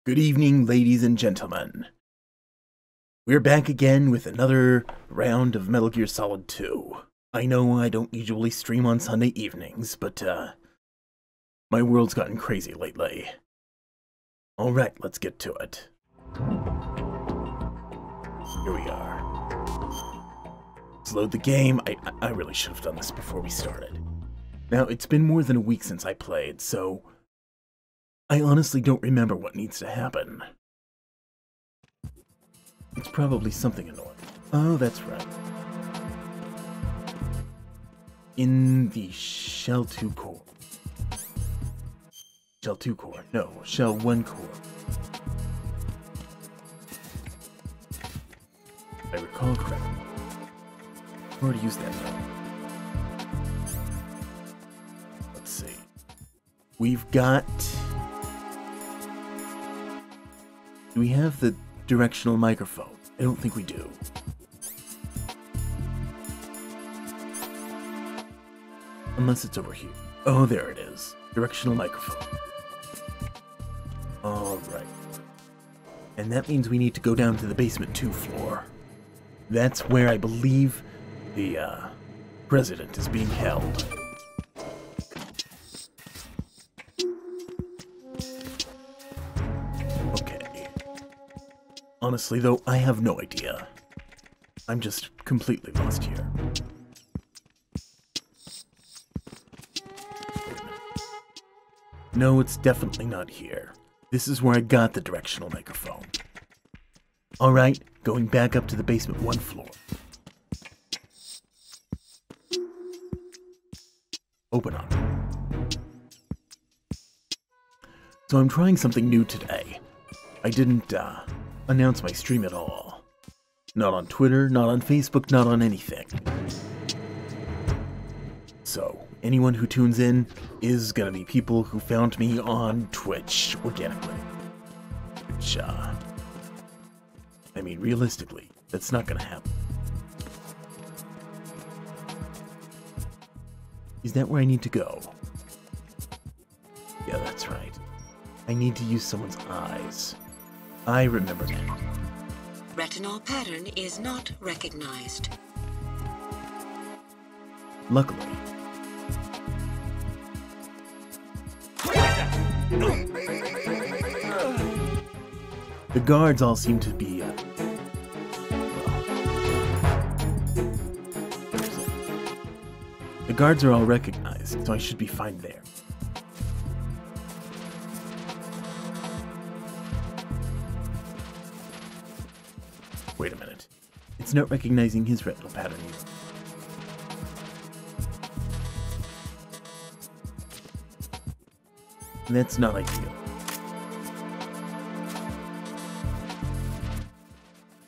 Good evening, ladies and gentlemen. We're back again with another round of Metal Gear Solid 2. I know I don't usually stream on Sunday evenings, but, my world's gotten crazy lately. Alright, let's get to it. Here we are. Let's load the game. I really should have done this before we started. Now, it's been more than a week since I played, so I honestly don't remember what needs to happen. It's probably something annoying. Oh, that's right. In the Shell 2 core. Shell 2 core. No, Shell 1 core. If I recall correctly. I've already used that now. Let's see. We've got... Do we have the directional microphone? I don't think we do. Unless it's over here. Oh, there it is. Directional microphone. Alright. And that means we need to go down to the basement 2 floor. That's where I believe the, president is being held. Honestly, though, I have no idea. I'm just completely lost here. Wait a minute. No, it's definitely not here. This is where I got the directional microphone. Alright, going back up to the basement 1 floor. Open up. So I'm trying something new today. I didn't, announce my stream at all. Not on Twitter, not on Facebook, not on anything. So, anyone who tunes in is gonna be people who found me on Twitch organically. Which, I mean, realistically, that's not gonna happen. Is that where I need to go? Yeah, that's right. I need to use someone's eyes. I remember now. Retinal pattern is not recognized. Luckily. The guards all seem to be, the guards are all recognized, so I should be fine there. Wait a minute. It's not recognizing his retinal pattern either. That's not ideal.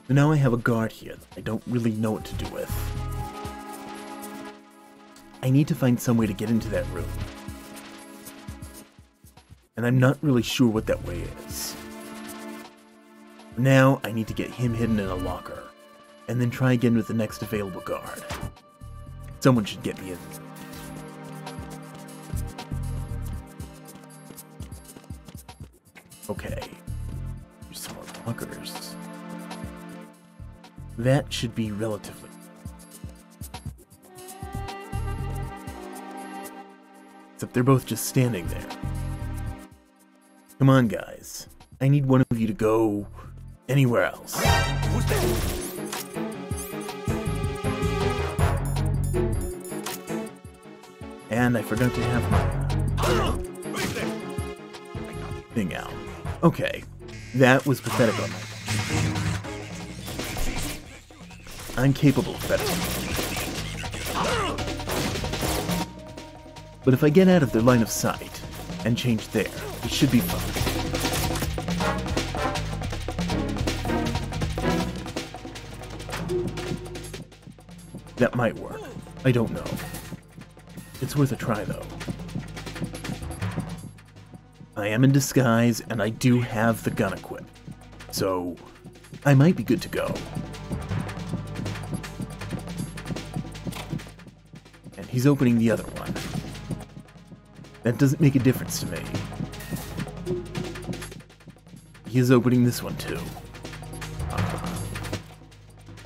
So now I have a guard here that I don't really know what to do with. I need to find some way to get into that room. And I'm not really sure what that way is. Now, I need to get him hidden in a locker, and then try again with the next available guard. Someone should get me in. Okay. Here's some more lockers. That should be relatively... Except they're both just standing there. Come on, guys. I need one of you to go... anywhere else. And I forgot to have my thing out. Okay, that was pathetic on my part. I'm capable of better. But if I get out of their line of sight and change there, it should be fine. That might work. I don't know. It's worth a try, though. I am in disguise, and I do have the gun equipped. So, I might be good to go. And he's opening the other one. That doesn't make a difference to me. he is opening this one too.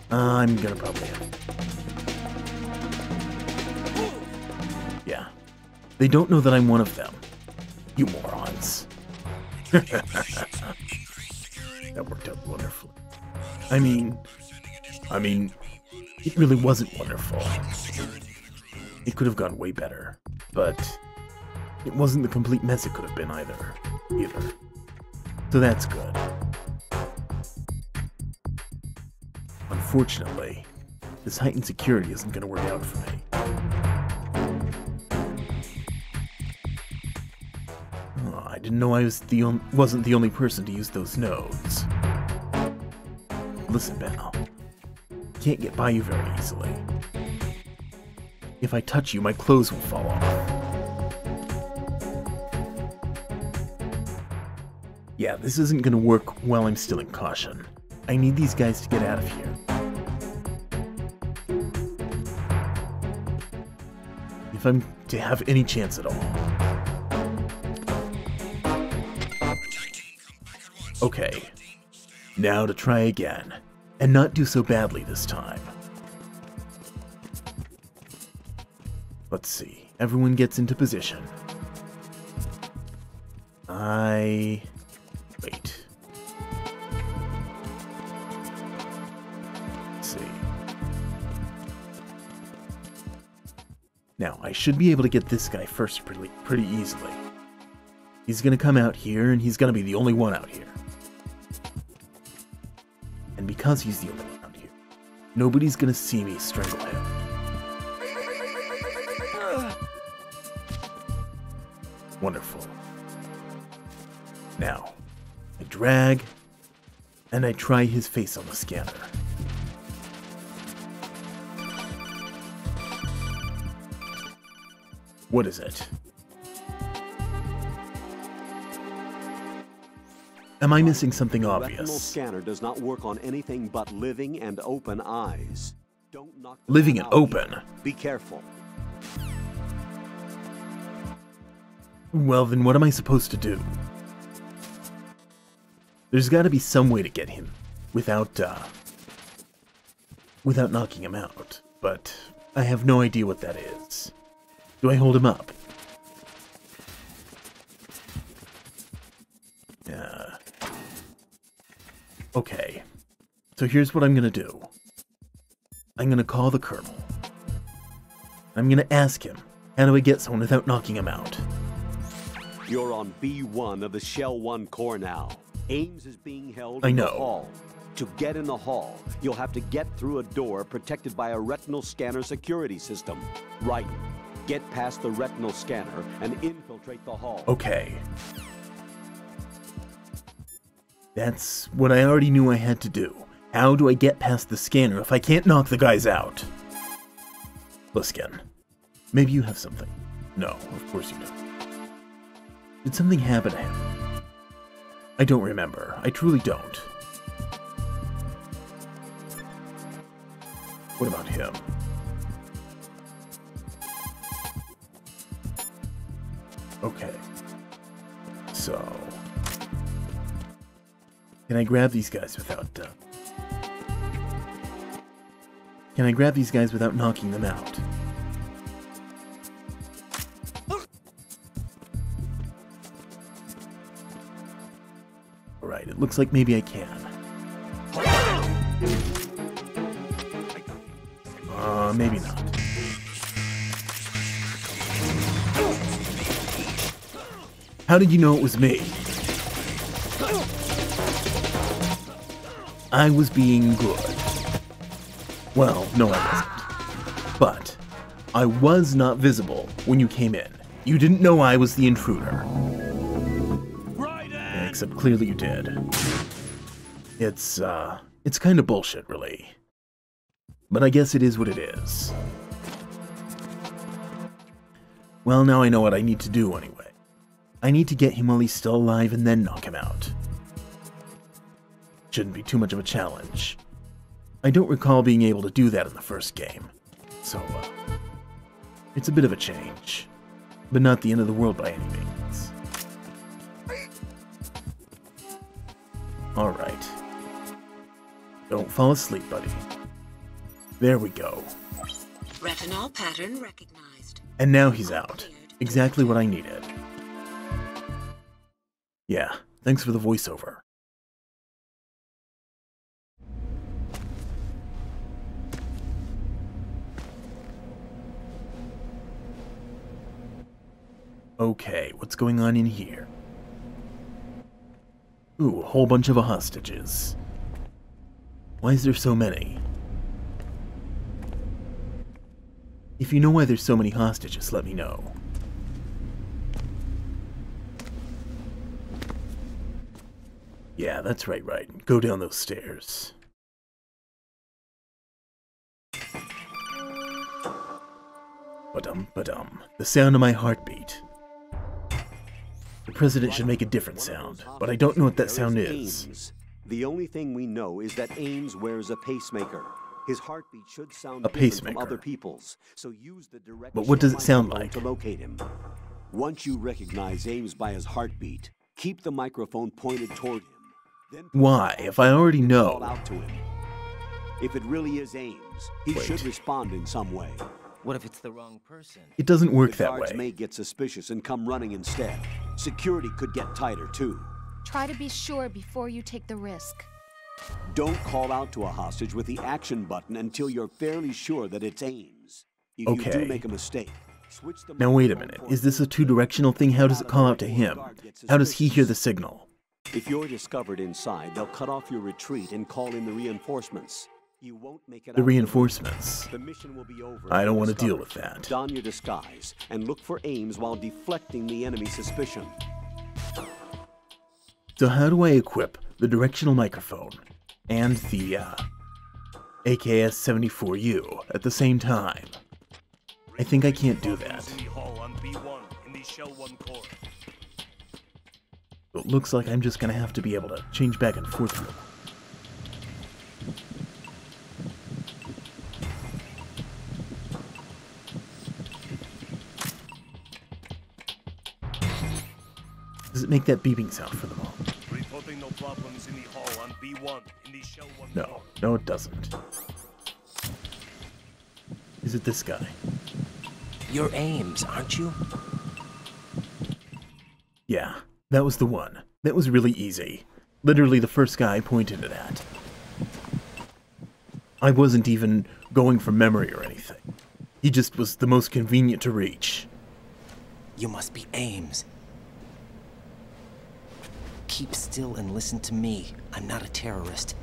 I'm gonna probably have... Yeah. They don't know that I'm one of them. You morons. That worked out wonderfully. I mean, it really wasn't wonderful. It could have gone way better, but it wasn't the complete mess it could have been either. So that's good. Unfortunately, this heightened security isn't going to work out for me. Oh, I didn't know I wasn't the only person to use those nodes. Listen, pal. Can't get by you very easily. If I touch you, my clothes will fall off. Yeah, this isn't gonna work while I'm still in caution. I need these guys to get out of here. If I'm to have any chance at all. Okay. Now to try again. And not do so badly this time. Let's see. Everyone gets into position. Wait. Let's see. Now, I should be able to get this guy first pretty easily. He's gonna come out here, and he's gonna be the only one out here. And because he's the only one out here, nobody's gonna see me strangle him. Wonderful. Now, I drag, and I try his face on the scanner. What is it? Am I missing something obvious? The retinal scanner does not work on anything but living and open eyes. Don't knock them Living and out. open? Be careful. Well, then what am I supposed to do? There's got to be some way to get him without knocking him out, but I have no idea what that is. Do I hold him up? Okay, so here's what I'm gonna do. I'm gonna call the Colonel. I'm gonna ask him, how do I get someone without knocking him out? You're on B1 of the Shell 1 core now. Ames is being held I in know. the hall. To get in the hall, you'll have to get through a door protected by a retinal scanner security system. Right. Get past the retinal scanner and infiltrate the hall. Okay. That's what I already knew I had to do. How do I get past the scanner if I can't knock the guys out? Luskin, maybe you have something. No, of course you don't. Did something happen to him? I don't remember. I truly don't. What about him? Okay. So... Can I grab these guys without, Can I grab these guys without knocking them out? Alright, it looks like maybe I can. Maybe not. How did you know it was me? I was being good. Well, no I wasn't. But I was not visible when you came in. You didn't know I was the intruder. Yeah, except clearly you did. It's kind of bullshit, really. But I guess it is what it is. Well, now I know what I need to do anyway. I need to get him while he's still alive and then knock him out. Shouldn't be too much of a challenge. I don't recall being able to do that in the first game. So, it's a bit of a change. But not the end of the world by any means. Alright. Don't fall asleep, buddy. There we go. Retinol pattern recognized. And now he's out. Exactly what I needed. Yeah, thanks for the voiceover. Okay, what's going on in here? Ooh, a whole bunch of hostages. Why is there so many? If you know why there's so many hostages, let me know. Yeah, that's right. Go down those stairs. Ba-dum. The sound of my heartbeat. The president should make a different sound, but I don't know what that sound is. Ames. The only thing we know is that Ames wears a pacemaker. His heartbeat should sound different from other people's, so use the directional But what does it sound microphone like? to locate him. Once you recognize Ames by his heartbeat, keep the microphone pointed toward him. Then Why? If I already call know. out to him. If it really is Ames, he Wait. should respond in some way. What if it's the wrong person? It doesn't work The that guards way. may get suspicious and come running instead. Security could get tighter too. Try to be sure before you take the risk. Don't call out to a hostage with the action button until you're fairly sure that it's Ames. If you Okay. do make a mistake, switch the Now wait a microphone minute, toward is this a two-directional thing? How does it call out to him? How does he hear the signal? If you're discovered inside, they'll cut off your retreat and call in the reinforcements. You won't make it The out. reinforcements. The mission will be over. I if don't you're want to deal discovered. with that. Don your disguise and look for Ames while deflecting the enemy's suspicion. So how do I equip the directional microphone and the AKS-74U at the same time? I think I can't do that. It looks like I'm just gonna have to be able to change back and forth. Does it make that beeping sound for them all? Reporting no problems in the hall on B1 in the Shell 1. No, it doesn't. Is it this guy? You're Ames, aren't you? Yeah, that was the one. That was really easy. Literally the first guy I pointed it at. I wasn't even going from memory or anything. He just was the most convenient to reach. You must be Ames. Keep still and listen to me. I'm not a terrorist.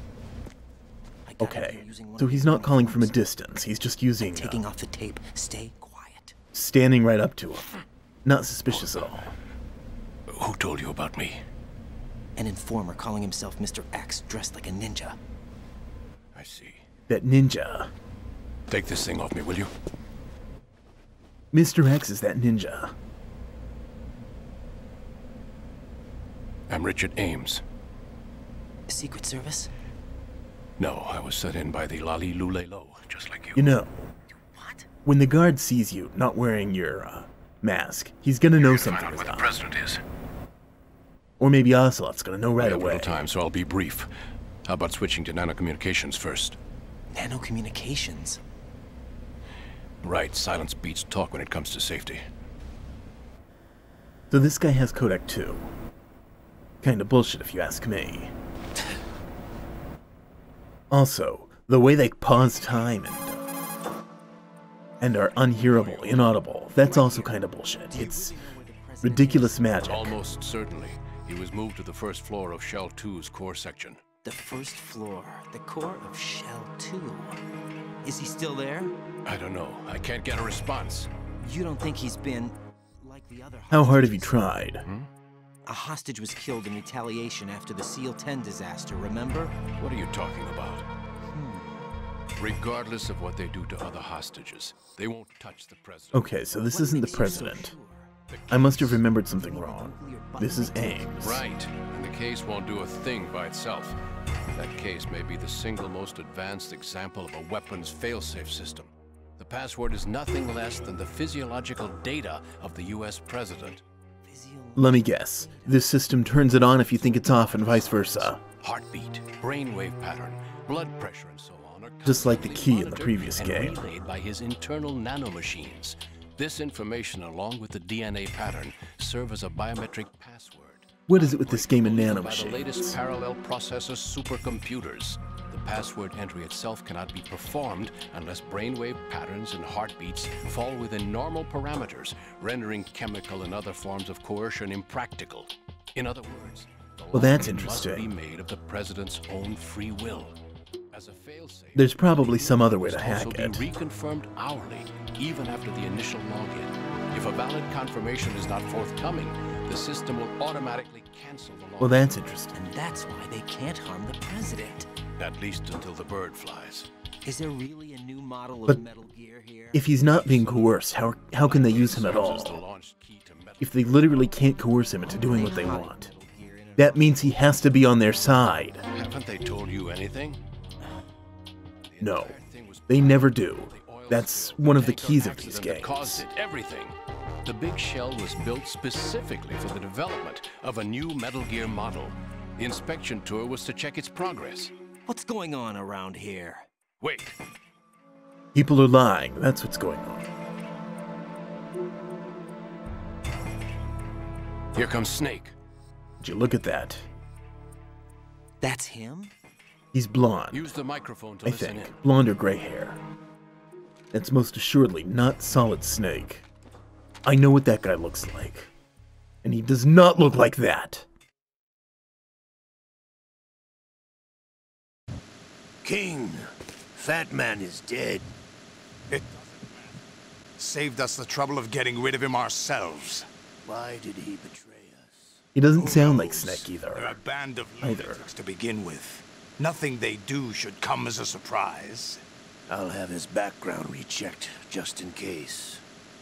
I got Okay, you using one so of he's your not calling from a uniforms. distance. He's just using, Taking off the tape. Stay quiet. standing right up to him. Not suspicious at all. Who told you about me? An informer calling himself Mr. X, dressed like a ninja. I see. That ninja. Take this thing off me, will you? Mr. X is that ninja. I'm Richard Ames. Secret Service? No, I was set in by the Lali Lulelo, just like you. You know, What? when the guard sees you not wearing your, mask, he's gonna know Find something out is where the up. president is. Or maybe Ocelot's gonna know I right have away. little time, so I'll be brief. How about switching to nanocommunications first? Nanocommunications? Right, silence beats talk when it comes to safety. So this guy has codec too. Kinda bullshit if you ask me. Also, the way they pause time and are unhearable, inaudible, that's also kinda bullshit. It's ridiculous magic. Almost certainly. He was moved to the first floor of Shell 2's core section. The first floor, the core of Shell 2. Is he still there? I don't know. I can't get a response. You don't think he's been like the other How hard have you hostages? tried? A hostage was killed in retaliation after the SEAL 10 disaster, remember? What are you talking about? Regardless of what they do to other hostages, they won't touch the president. Okay, so this What isn't the makes you so president. sure? I must have remembered something wrong. This is Ames. Right, and the case won't do a thing by itself. That case may be the single most advanced example of a weapons failsafe system. The password is nothing less than the physiological data of the US president. Let me guess. This system turns it on if you think it's off and vice versa. Heartbeat, brainwave pattern, blood pressure, and so on are Just like the key in the monitored previous and game. relayed by his internal nanomachines. This information, along with the DNA pattern, serve as a biometric password. What is it with this game and By the latest nanomachines? parallel processor supercomputers. The password entry itself cannot be performed unless brainwave patterns and heartbeats fall within normal parameters, rendering chemical and other forms of coercion impractical. In other words, the Well, that's login must be interesting. made of the president's own free will. As a failsafe, There's probably some other way to must also hack be it. reconfirmed hourly, even after the initial login. If a valid confirmation is not forthcoming, the system will automatically cancel the login. Well, that's interesting. And that's why they can't harm the president. At least until the bird flies. Is there really a new model But of Metal Gear here? If he's not being coerced, how can they use him at Serves as the all? launch key to Metal If they literally can't coerce him into doing what they want, that means he has to be on their side. Haven't they told you anything? No, they never do. That's one of the keys of these Accident that caused games. it, everything. The big shell was built specifically for the development of a new Metal Gear model. The inspection tour was to check its progress. What's going on around here? Wait, People are lying, that's what's going on. here comes Snake. Would you look at that? That's him? He's blonde, Use the microphone to I listen think. in. Blonde or gray hair. That's most assuredly not Solid Snake. I know what that guy looks like. And he does not look like that. King, Fat Man is dead. It saved us the trouble of getting rid of him ourselves. Why did he betray us? He doesn't Who sound like knows? Snake They're a either. band of Either. lunatics to begin with. Nothing they do should come as a surprise. I'll have his background rechecked, just in case.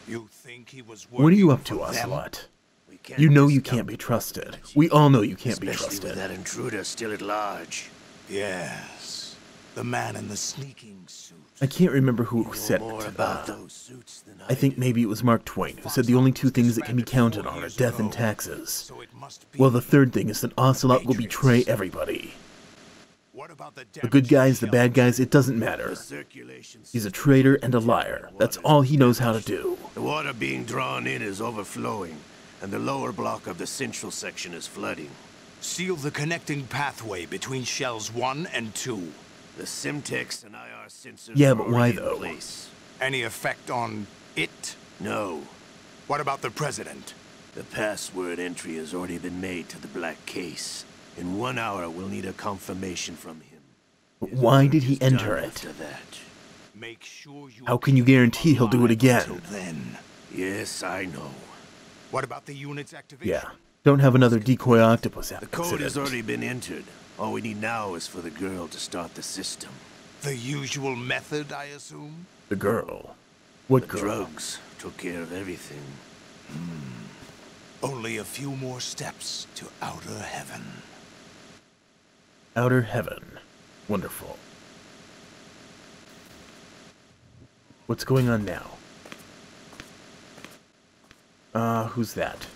You think he was What are you up working to, for them? Ocelot? We can't You know you discount can't be the trusted. possibility, We all know you can't be especially with trusted. that intruder still at large. Yes. The man in the sneaking suit. I can't remember who You know said more it. about those suits than I think do. maybe it was Mark Twain who said the only two things that can be counted on are death and taxes. So it must be. Well, the third thing is that Ocelot will betray everybody. What about The good guys, the bad guys, it doesn't matter. The circulation He's a system- traitor and a liar. That's all he knows how to do. The water being drawn in is overflowing, and the lower block of the central section is flooding. Seal the connecting pathway between shells 1 and 2. The Simtex and IR sensors Yeah, are but why, already in though? place. Any effect on it? No. What about the president? The password entry has already been made to the black case. In 1 hour, we'll need a confirmation from him. But why did he His work is enter done it? After that. Make sure you How can you guarantee he'll do it again? Until then. Yes, I know. What about the unit's activation? Yeah. Don't have another decoy octopus The code has accident. already been entered. All we need now is for the girl to start the system. The usual method, I assume? The girl. What The girl? drugs took care of everything. Only a few more steps to outer heaven. Outer heaven. Wonderful. What's going on now? Who's that?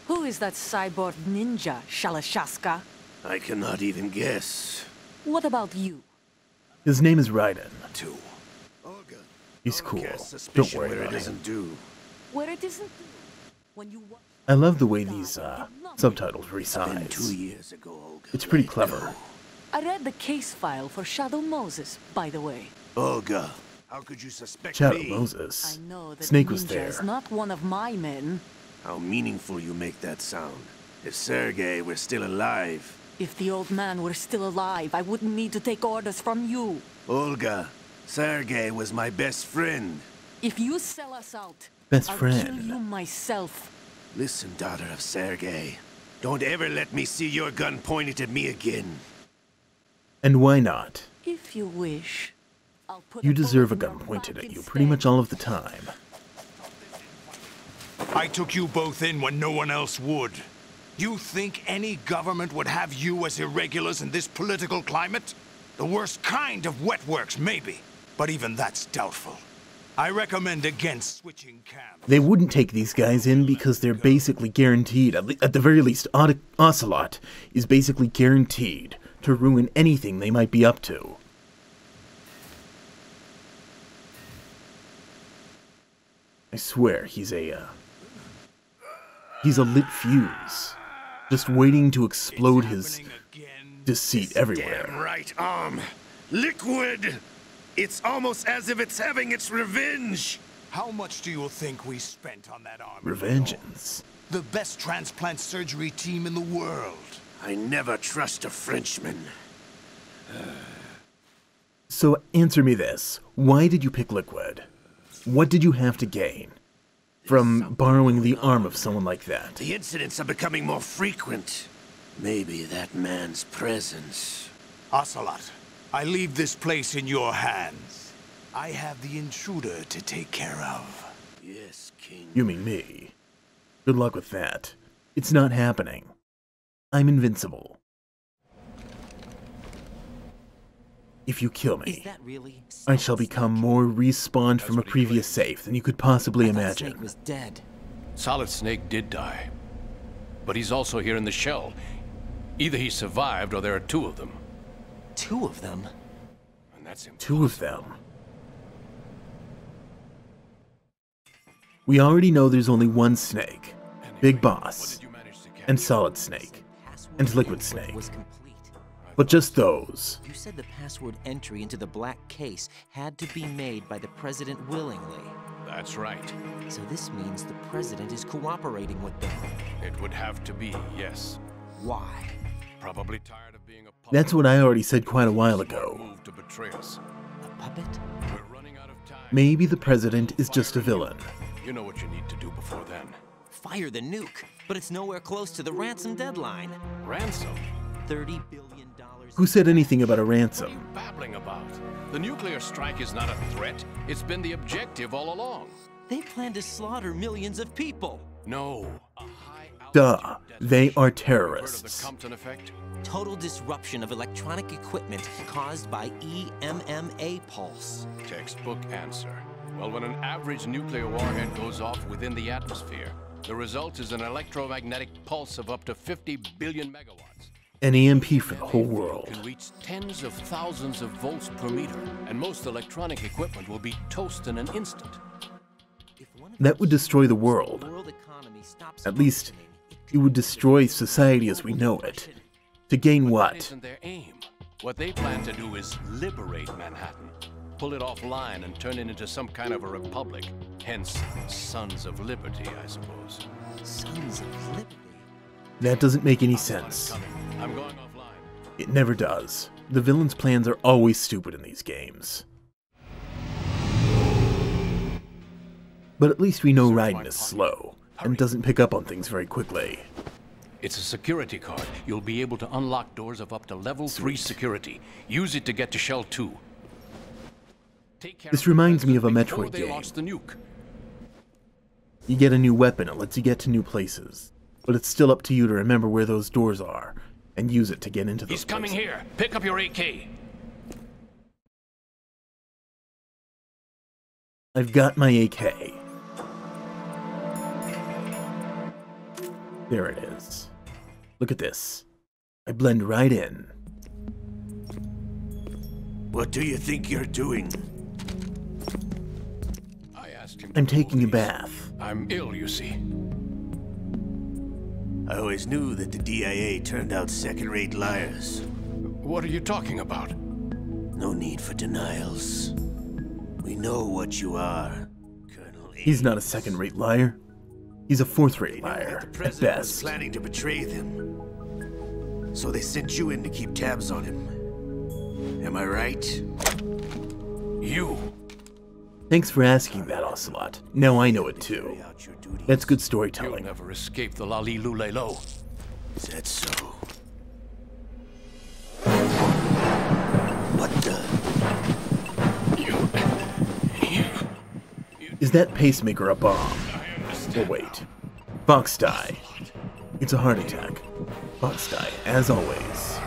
Who is that cyborg ninja, Shalashaska? I cannot even guess. What about you? His name is Raiden. Two. Olga. He's Don't cool. cast Don't suspicion worry where about it him. doesn't do. Where it isn't when you watch I love the way these, subtitles Been 2 resize. years ago, Olga. It's pretty Let clever. go. I read the case file for Shadow Moses, by the way. Olga, how could you suspect Shadow me? Moses. I know that Snake ninja was there. is not one of my men. How meaningful you make that sound. If Sergei were still alive. If the old man were still alive, I wouldn't need to take orders from you. Olga, Sergei was my best friend. If you sell us out, Best I'll friend. kill you myself. Listen, daughter of Sergei. Don't ever let me see your gun pointed at me again. And why not? If you wish, I'll put You a deserve a bullet gun in your pointed back at you pretty much instead. all of the time. I took you both in when no one else would. You think any government would have you as irregulars in this political climate? The worst kind of wet works, maybe. But even that's doubtful. I recommend against switching camps. They wouldn't take these guys in because they're basically guaranteed, at the very least, Ocelot is basically guaranteed to ruin anything they might be up to. I swear he's a lit fuse, just waiting to explode his deceit everywhere. Damn right, Liquid! It's almost as if it's having its revenge! How much do you think we spent on that arm? Revengeance. The best transplant surgery team in the world. I never trust a Frenchman. So answer me this. Why did you pick Liquid? What did you have to gain from borrowing the arm of someone like that? The incidents are becoming more frequent. Maybe that man's presence. Ocelot, I leave this place in your hands. I have the intruder to take care of. Yes, King. You mean me? Good luck with that. It's not happening. I'm invincible. If you kill me, Is that really I shall become more respawned from a previous safe than you could possibly imagine. Snake was dead. Solid Snake did die. But he's also here in the shell. Either he survived or there are two of them. Two of them? And that's impossible. Two of them. We already know there's only one Snake. Big Boss. And Solid Snake. And Liquid Snake. Was complete. But just those. You said the password entry into the black case had to be made by the president willingly. That's right. So this means the president is cooperating with them. It would have to be, yes. Why? Probably tired of being a puppet. That's what I already said quite a while ago. Move to betray us. A puppet? We're running out of time. Maybe the president is just a villain. You know what you need to do before then. Fire the nuke, but it's nowhere close to the ransom deadline. Ransom? $30 billion. Who said anything about a What are you ransom? babbling about? The nuclear strike is not a threat. It's been the objective all along. They plan to slaughter millions of people. No. Duh. They are Heard of the terrorists. Compton effect? Total disruption of electronic equipment caused by EMMA pulse. Textbook answer. Well, when an average nuclear warhead goes off within the atmosphere, the result is an electromagnetic pulse of up to 50 billion megawatts. An EMP for the whole world. Can reach tens of thousands of volts per meter, and most electronic equipment will be toast in an instant. That would destroy the world. At least, it would destroy society as we know it. To gain That what? isn't their aim. What they plan to do is liberate Manhattan. Pull it offline and turn it into some kind of a republic. Hence, Sons of Liberty, I suppose. Sons of Liberty. That doesn't make any sense. I'm going offline. It never does. The villain's plans are always stupid in these games. But at least we know Raiden is slow, and doesn't pick up on things very quickly. It's a security card. You'll be able to unlock doors of up to level 3 security. Use it to get to Shell 2. Take care This of reminds the me of a before Metroid they game. launch the nuke. You get a new weapon, it lets you get to new places. But it's still up to you to remember where those doors are, and use it to get into those He's coming places. here. Pick up your AK. I've got my AK. There it is. Look at this. I blend right in. What do you think you're doing? I asked him to I'm do taking a these. bath. I'm ill, you see. I always knew that the DIA turned out second-rate liars. What are you talking about? No need for denials. We know what you are, Colonel A. He's not a second-rate liar. He's a fourth-rate They knew that liar, the at president was best. planning to betray them. So they sent you in to keep tabs on him. Am I right? You. Thanks for asking that, Ocelot. Now I know it too. Carry out your duties. That's good You'll storytelling. never escape the Lali Lule Lo. Is that so? What the? Is that pacemaker a bomb? Oh wait. Fox die. It's a heart attack. Fox die, as always.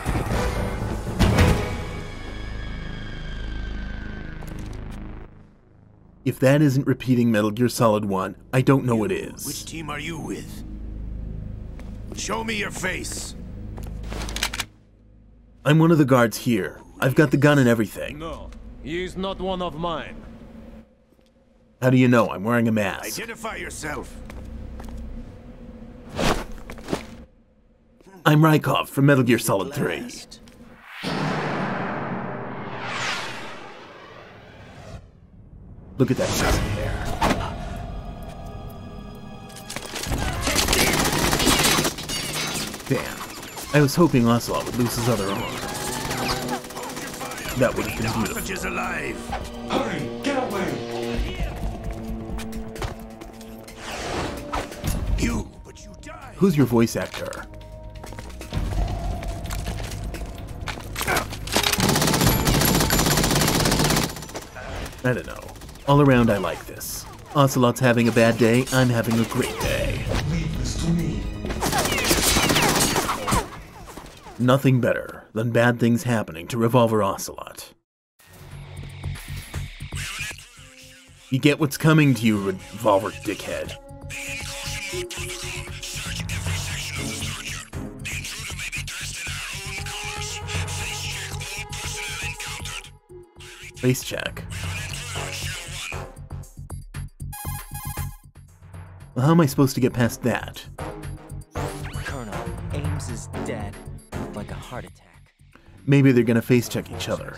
If that isn't repeating Metal Gear Solid 1, I don't know what is. Which team are you with? Show me your face. I'm one of the guards here. I've got the gun and everything. No, he is not one of mine. How do you know? I'm wearing a mask. Identify yourself. I'm Rykov from Metal Gear Solid 3. Look at that fuzzy hair. Damn. I was hoping Ocelot would lose his other arm. That would have been beautiful. Hostages alive. Hurry, get away! But you died. Who's your voice actor? I don't know. All around, I like this. Ocelot's having a bad day, I'm having a great day. Leave this to me. Nothing better than bad things happening to Revolver Ocelot. You get what's coming to you, Revolver dickhead. Face check. Well, how am I supposed to get past that? Colonel, Ames is dead. Like a heart attack. Maybe they're gonna face check each other.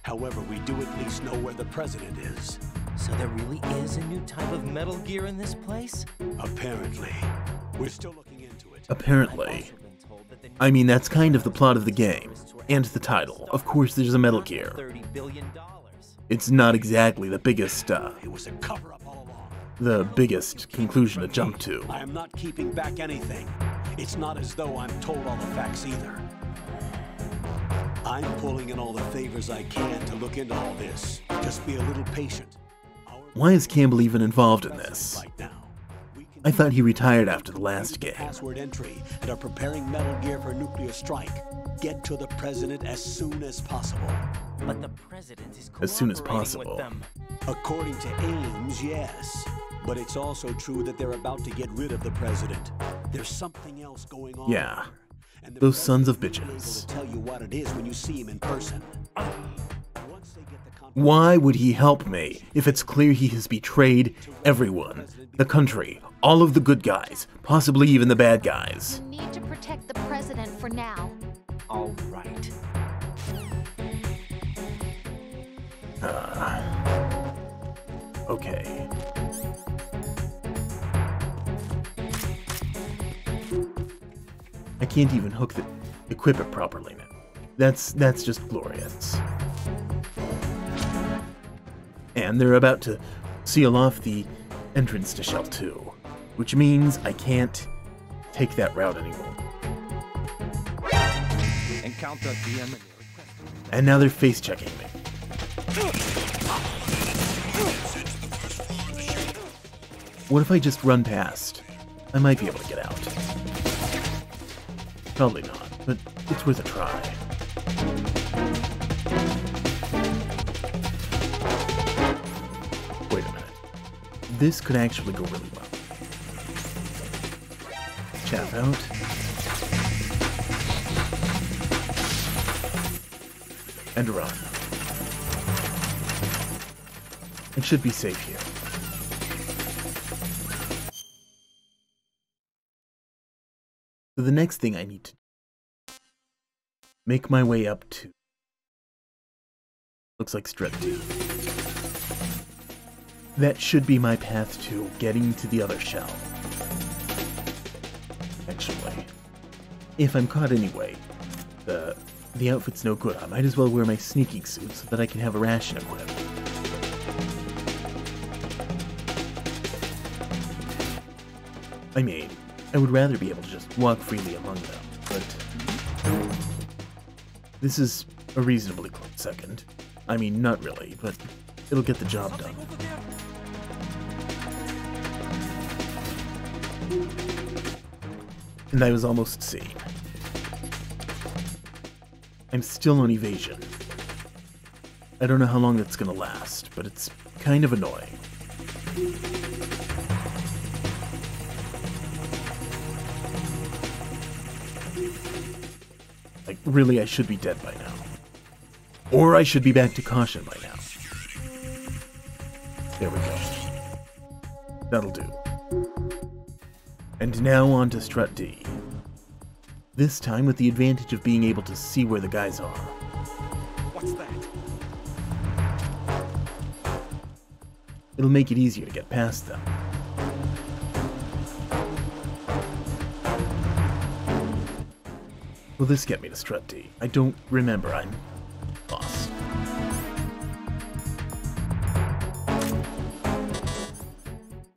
However, we do at least know where the president is. So there really is a new type of Metal Gear in this place? Apparently. We're still looking into it. Apparently. I mean, that's kind of the plot of the game. And the title. Of course there's a Metal Gear. $30 billion. It's not exactly the biggest, It was a cover-up all along. the biggest conclusion to jump to. I am not keeping back anything. It's not as though I'm told all the facts either. I'm pulling in all the favors I can to look into all this. Just be a little patient. Why is Campbell even involved in this? Right now. I thought he retired after the last game. Password entry and are preparing Metal Gear for nuclear strike. Get to the president as soon as possible. But the president is As soon as cooperating with possible. them. According to Ames, yes. But it's also true that they're about to get rid of the president. There's something else going on. Yeah. here, and the Those sons of president will be able bitches. to tell you what it is when you see him in person. Once they get the Why would he help me if it's clear he has betrayed everyone? The country, all of the good guys, possibly even the bad guys. You need to protect the president for now. All right. Okay. I can't even equip it properly now. That's just glorious. And they're about to seal off the entrance to Shell 2, which means I can't take that route anymore. Encounter the enemy. And now they're face-checking me. What if I just run past? I might be able to get out. Probably not, but it's worth a try. Wait a minute. This could actually go really well. Chaff out. And run. It should be safe here. So the next thing I need to do, make my way up to, looks like Strep 2. That should be my path to getting to the other shell. Actually, if I'm caught anyway, the outfit's no good. I might as well wear my sneaking suit so that I can have a ration equipped. I mean, I would rather be able to just walk freely among them, but this is a reasonably close second. I mean, not really, but it'll get the job done. And I was almost seen. I'm still on evasion. I don't know how long that's gonna last, but it's kind of annoying. Like, really, I should be dead by now. Or I should be back to caution by now. There we go. That'll do. And now on to Strut D. This time with the advantage of being able to see where the guys are. What's that? It'll make it easier to get past them. Will this get me to Strut D? I don't remember. I'm lost.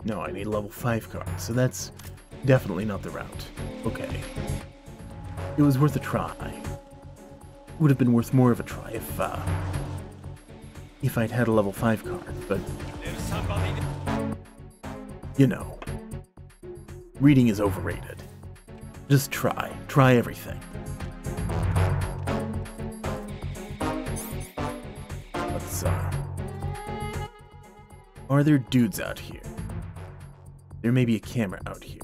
No, I need a level 5 card, so that's definitely not the route. Okay. It was worth a try. Would have been worth more of a try if I'd had a level 5 card, but you know, reading is overrated. Just try everything. Let's are there dudes out here? There may be a camera out here.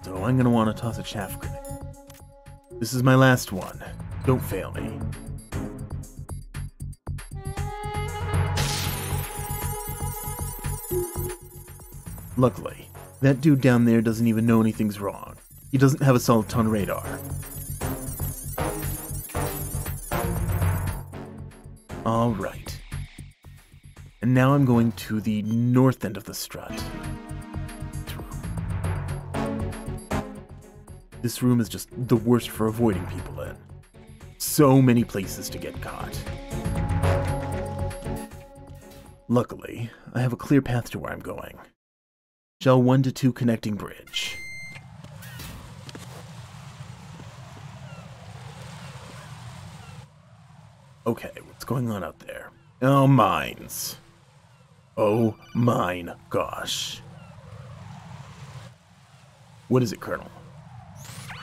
So I'm gonna want to toss a chaff grenade. This is my last one. Don't fail me. Luckily, that dude down there doesn't even know anything's wrong. He doesn't have a soliton radar. Alright. And now I'm going to the north end of the strut. This room is just the worst for avoiding people in. So many places to get caught. Luckily, I have a clear path to where I'm going. Shell 1 to 2 connecting bridge. Okay, what's going on out there? Oh, mines. Oh, mine gosh. What is it, Colonel?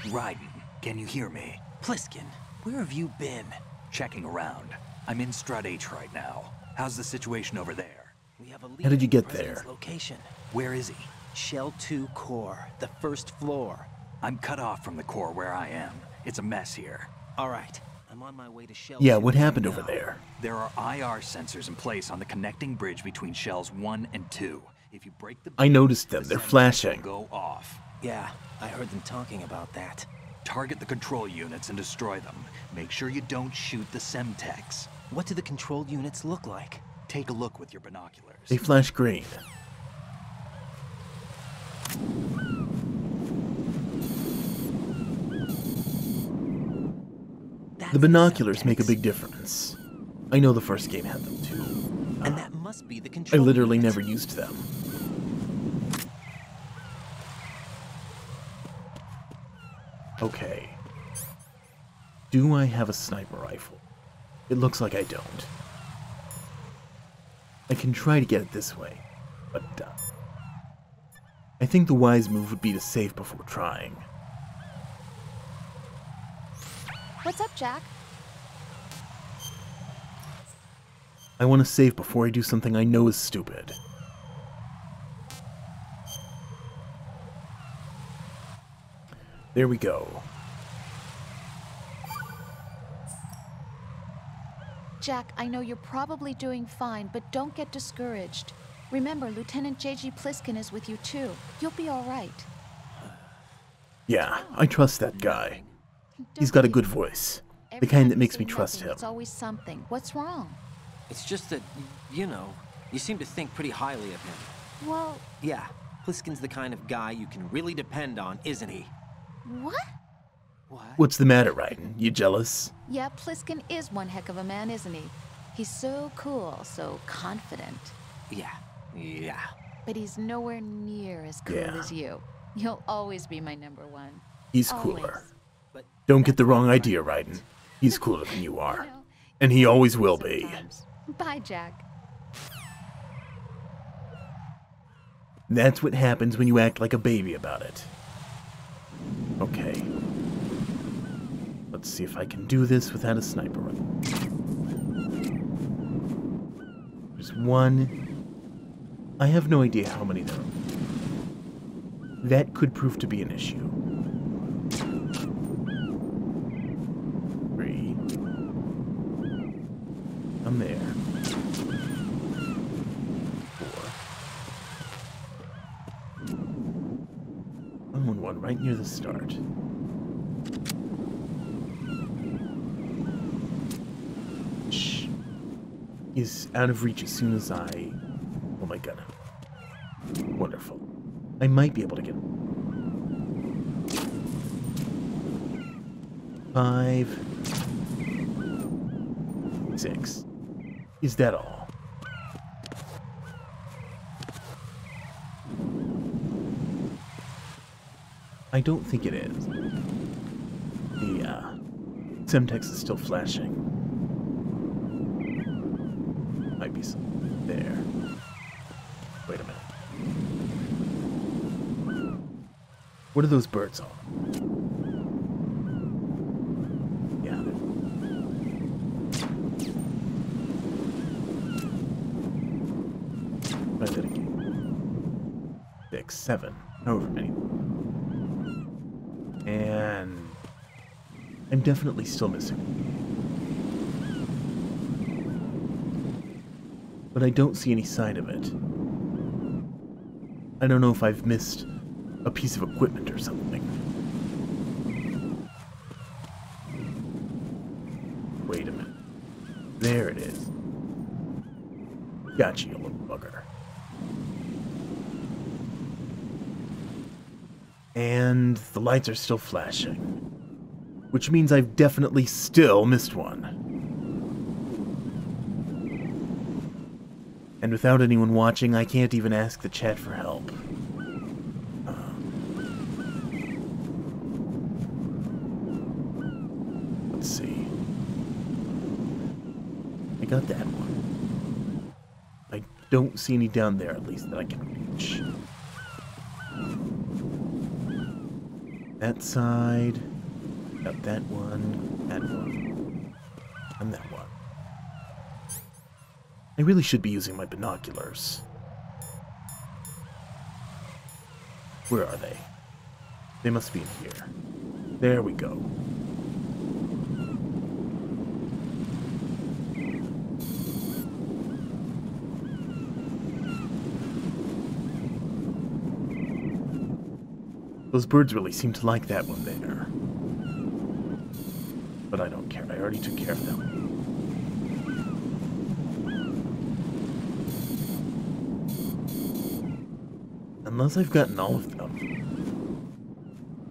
Raiden, can you hear me? Pliskin, where have you been? Checking around. I'm in Strut H right now. How's the situation over there? We have a lead How did you get on the president's there? Location. Where is he? Shell 2 core, the first floor. I'm cut off from the core where I am. It's a mess here. All right, I'm on my way to Shell Yeah, 2 what happened now. over there? There are IR sensors in place on the connecting bridge between shells 1 and 2. If you break the I noticed them. They're sensors flashing. will go off. Yeah, I heard them talking about that. Target the control units and destroy them. Make sure you don't shoot the Semtex. What do the control units look like? Take a look with your binoculars. They flash green. That's The binoculars Semtex. make a big difference. I know the first game had them too. And that must be the I control literally units. never used them. Okay. Do I have a sniper rifle? It looks like I don't. I can try to get it this way, but I think the wise move would be to save before trying. What's up, Jack? I want to save before I do something I know is stupid. There we go. Jack, I know you're probably doing fine, but don't get discouraged. Remember, Lieutenant J.G. Pliskin is with you too. You'll be all right. Yeah, I trust that guy. He's Don't got a be. good voice. The Every kind time that you makes say me trust nothing, him. It's always something. What's wrong? It's just that, you know, you seem to think pretty highly of him. Well, Yeah, Pliskin's the kind of guy you can really depend on, isn't he? what? What? What's the matter, Raiden? You jealous? Yeah, Pliskin is one heck of a man, isn't he? He's so cool, so confident. Yeah. But he's nowhere near as cool Yeah. as you. You'll always be my number one. He's Always. cooler. But Don't get the wrong idea, Raiden. He's cooler than you are. know, And he always will be. sometimes. Bye, Jack. That's what happens when you act like a baby about it. Okay. Let's see if I can do this without a sniper rifle. There's one. I have no idea how many there are. That could prove to be an issue. right near the start. Shh. He's out of reach as soon as I... Oh my god. Wonderful. I might be able to get him. 5, 6. Is that all? I don't think it is. The Semtex is still flashing. Might be something there. Wait a minute. What are those birds on? Yeah. Try that again. 6, 7, however many. And I'm definitely still missing. But I don't see any sign of it. I don't know if I've missed a piece of equipment or something. Wait a minute. There it is. Gotcha, you little bugger. And the lights are still flashing. Which means I've definitely still missed one. And without anyone watching, I can't even ask the chat for help. Let's see. I got that one. I don't see any down there, at least, that I can reach. That side. Got that one, and that one. I really should be using my binoculars. Where are they? They must be in here. There we go. Those birds really seem to like that one there. But I don't care. I already took care of them. Unless I've gotten all of them.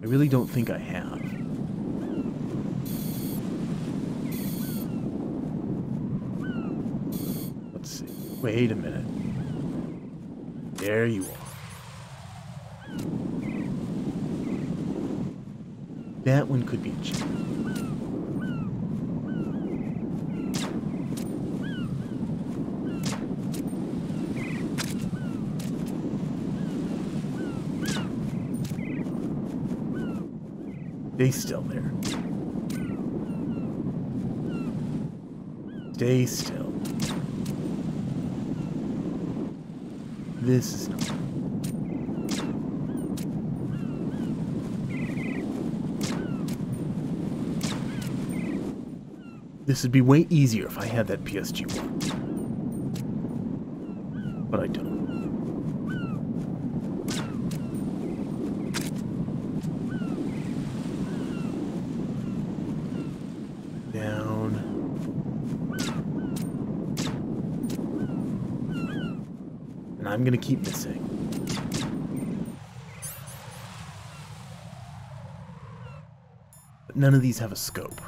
I really don't think I have. Let's see. Wait a minute. There you are. That one could be a chip. Stay still there. Stay still. This is not... This would be way easier if I had that PSG-1. But I don't. Down. And I'm gonna keep missing. But none of these have a scope.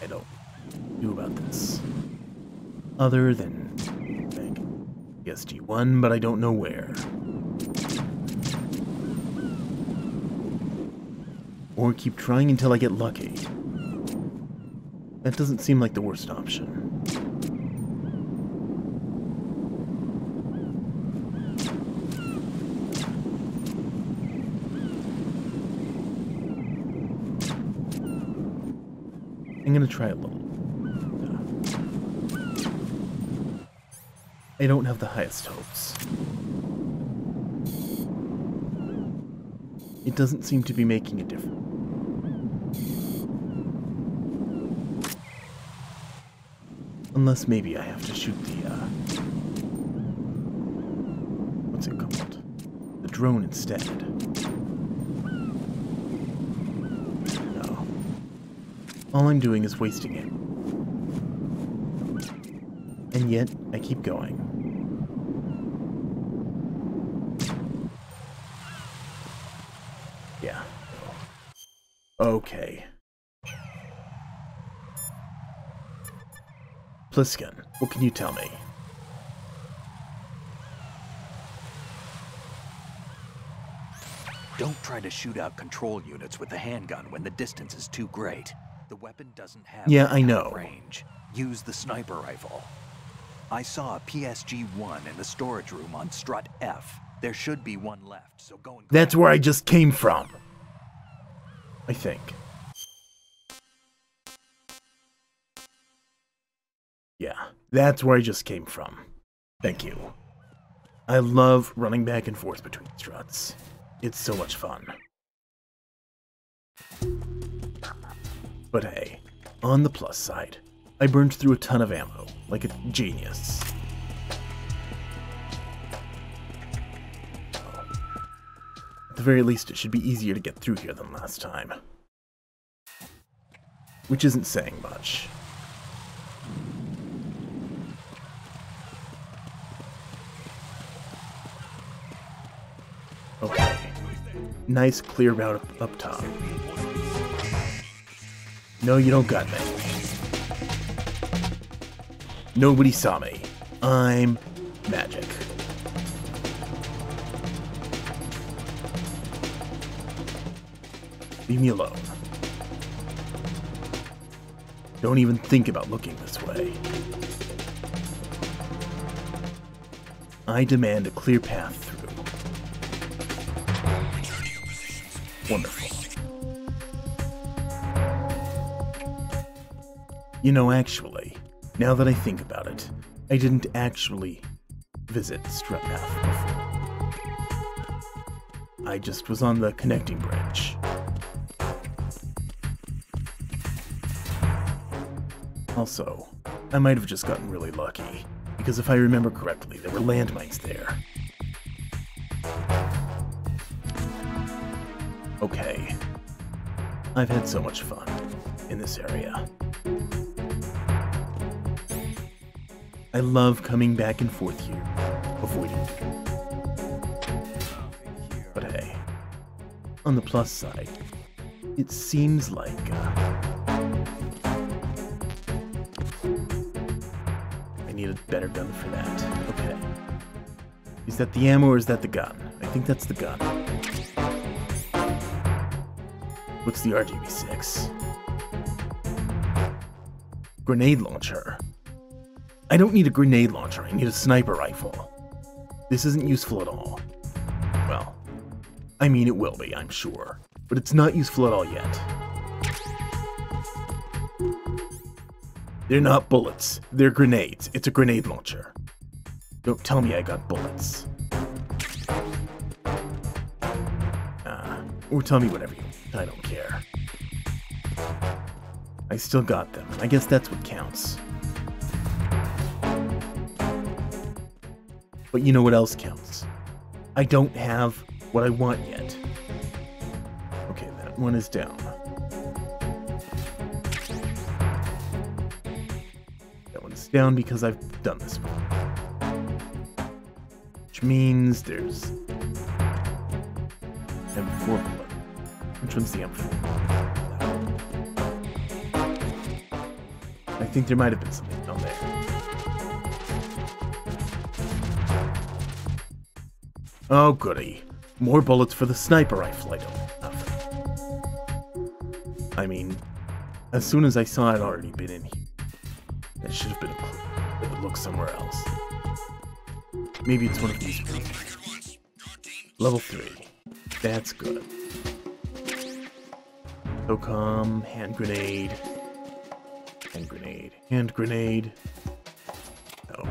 I don't know about this. Other than PSG-1, but I don't know where. Or keep trying until I get lucky. That doesn't seem like the worst option. I'm gonna try a little. I don't have the highest hopes. It doesn't seem to be making a difference. Unless maybe I have to shoot the what's it called? The drone instead. No. All I'm doing is wasting it. And yet, I keep going. Yeah. Okay. Pliskin, what can you tell me? Don't try to shoot out control units with the handgun when the distance is too great. The weapon doesn't have I know. range. Use the sniper rifle. I saw a PSG-1 in the storage room on strut F. There should be one left, so go and... That's where I just came from. I think. Yeah, that's where I just came from. Thank you. I love running back and forth between struts. It's so much fun. But hey, on the plus side, I burned through a ton of ammo, like a genius. At the very least, it should be easier to get through here than last time. Which isn't saying much. Okay. Nice clear route up top. No, you don't got me. Nobody saw me. I'm magic. Leave me alone. Don't even think about looking this way. I demand a clear path through. Wonderful. You know, actually, now that I think about it, I didn't actually visit Strut F before. I just was on the connecting bridge. Also, I might have just gotten really lucky, because if I remember correctly, there were landmines there. Okay. I've had so much fun in this area. I love coming back and forth here, avoiding. But hey, on the plus side, it seems like, I need a better gun for that. Okay. Is that the ammo or is that the gun? I think that's the gun. What's the RGB6? Grenade launcher. I don't need a grenade launcher, I need a sniper rifle. This isn't useful at all. Well, I mean it will be, I'm sure. But it's not useful at all yet. They're not bullets, they're grenades. It's a grenade launcher. Don't tell me I got bullets. Or tell me whatever you want, I don't care. I still got them, I guess that's what counts. But you know what else counts? I don't have what I want yet. Okay, that one is down. That one's down because I've done this one. Which means there's M4 bullet. Which one's the M4? I think there might have been something down there. Oh, goody. More bullets for the sniper rifle I don't have. I mean, as soon as I saw it already been in here, that should have been a clue. It would look somewhere else. Maybe it's one of these. Level 3. That's good. SOCOM, hand grenade. Hand grenade. Hand grenade. No.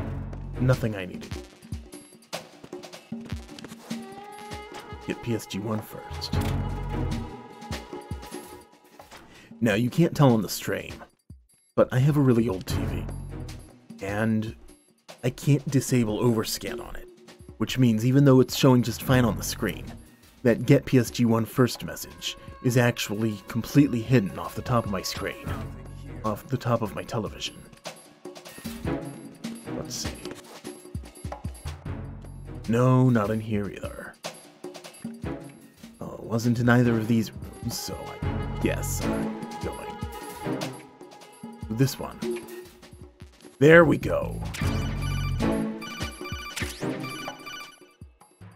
Nothing I needed. Get PSG-1 first. Now, you can't tell on the stream, but I have a really old TV, and I can't disable overscan on it. which means even though it's showing just fine on the screen, that Get PSG1 First message is actually completely hidden off the top of my screen, off the top of my television. Let's see. No, not in here either. Oh, it wasn't in either of these rooms, so I guess I'm going. This one. There we go.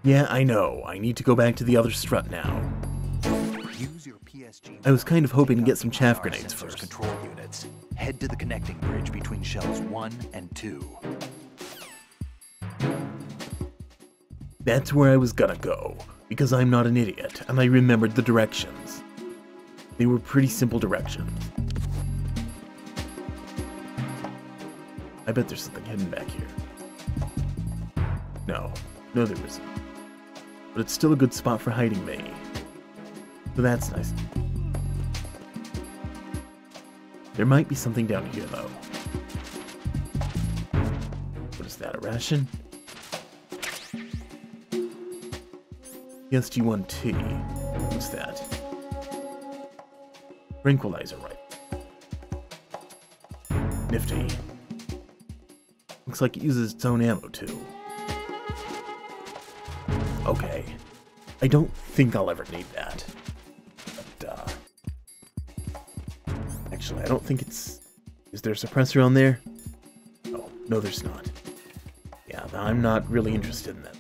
Yeah, I know. I need to go back to the other strut now. Use your PSG. I was kind of hoping to get some chaff grenades first. Control units. Head to the connecting bridge between shells 1 and 2. That's where I was gonna go, because I'm not an idiot, and I remembered the directions. They were pretty simple directions. I bet there's something hidden back here. No, there isn't. But it's still a good spot for hiding me. So that's nice. There might be something down here, though. What is that, a ration? PSG1T. What's that? Tranquilizer rifle. Nifty. Looks like it uses its own ammo, too. Okay. I don't think I'll ever need that. But, actually, I don't think it's... Is there a suppressor on there? Oh, no, there's not. Yeah, I'm not really interested in that.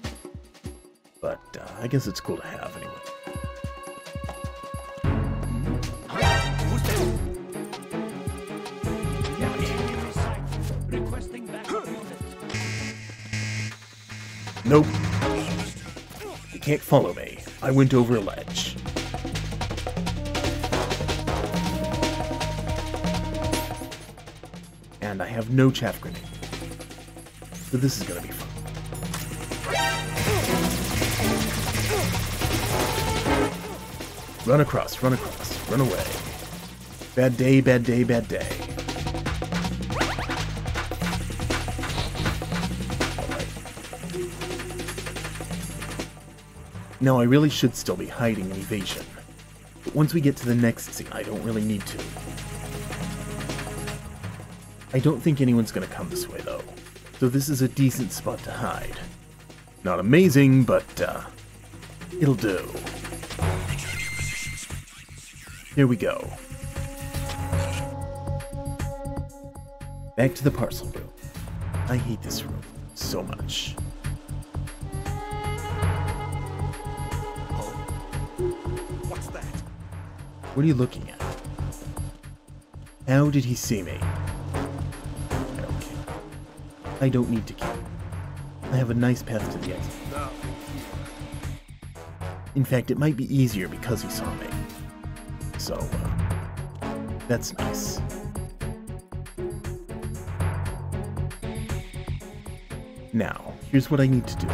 But, I guess it's cool to have, anyway. Nope. You can't follow me. I went over a ledge. And I have no chaff grenade. So this is gonna be fun. Run across, run away. Bad day, bad day, bad day. Now, I really should still be hiding an evasion, but once we get to the next scene, I don't really need to. I don't think anyone's gonna come this way, though, so this is a decent spot to hide. Not amazing, but, it'll do. Here we go. Back to the parcel room. I hate this room so much. What's that? What are you looking at? How did he see me? I don't care. I don't need to kill. I have a nice path to the exit. In fact, it might be easier because he saw me. So, that's nice. Now, here's what I need to do.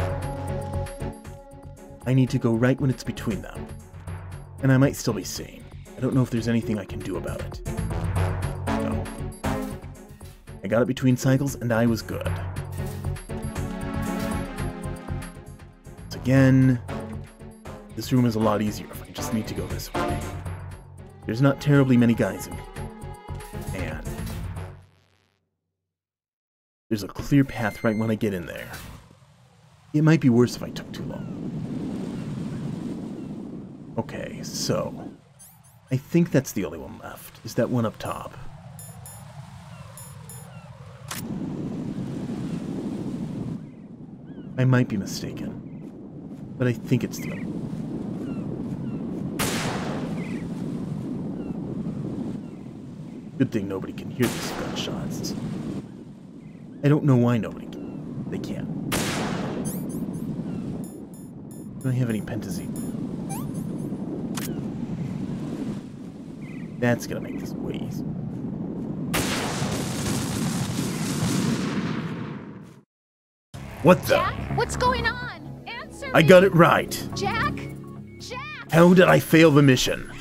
I need to go right when it's between them. And I might still be sane. I don't know if there's anything I can do about it. No. I got it between cycles, and I was good. Once again, this room is a lot easier if I just need to go this way. There's not terribly many guys in here. And there's a clear path right when I get in there. It might be worse if I took too long. Okay, so I think that's the only one left, is that one up top. I might be mistaken, but I think it's the only one. Good thing nobody can hear these gunshots. I don't know why nobody can. They can't. Do I have any pentazine? That's gonna make this way easy. What the? Jack, what's going on? Answer me. I got it right. Jack? Jack! How did I fail the mission?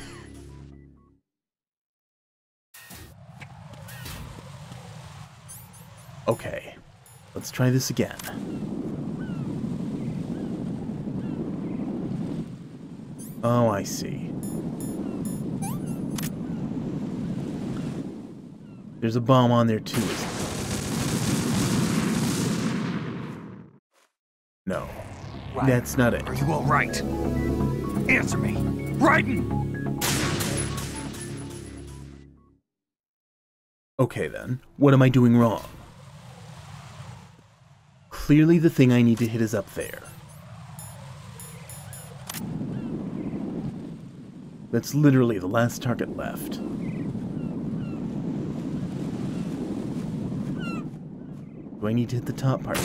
Okay, let's try this again. Oh, I see. There's a bomb on there too, isn't there? No. Raiden, That's not it. Are you all right? Answer me. Raiden! Okay then, what am I doing wrong? Clearly the thing I need to hit is up there. That's literally the last target left. Do I need to hit the top part?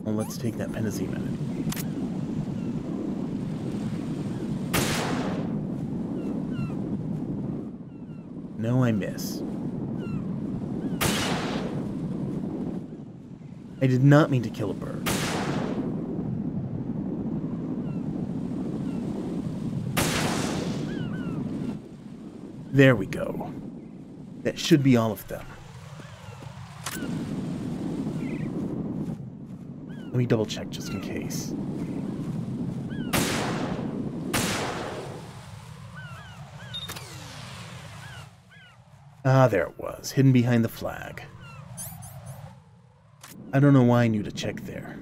Well, let's take that Penazine minute. No, I miss. I did not mean to kill a bird. There we go. That should be all of them. Let me double check just in case. Ah, there it was, hidden behind the flag. I don't know why I knew to check there.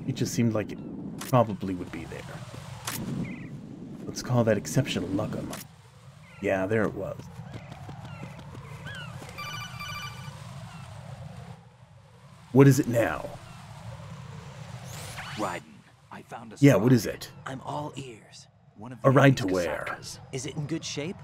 It just seemed like it probably would be there. Let's call that exceptional luck on my... Yeah, there it was. What is it now? Raiden, I found a Yeah, what is it? I'm all ears. One of A ride these to where? Kasakas. Is it in good shape?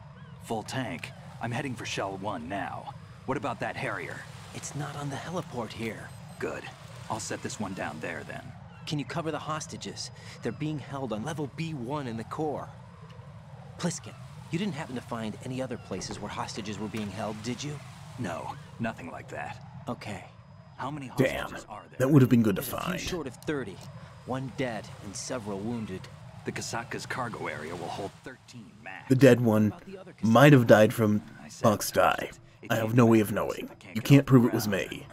Full tank. I'm heading for Shell 1 now. What about that Harrier? It's not on the heliport here. Good. I'll set this one down there then. Can you cover the hostages? They're being held on level B1 in the core. Pliskin, you didn't happen to find any other places where hostages were being held, did you? No, nothing like that. Okay. How many Damn, hostages are there? that would have been good to There's a find. few short of 30. One dead and several wounded. The Kasaka's cargo area will hold 13 max. The dead one might have died from box dye. I have no way of knowing. You can't prove it was me.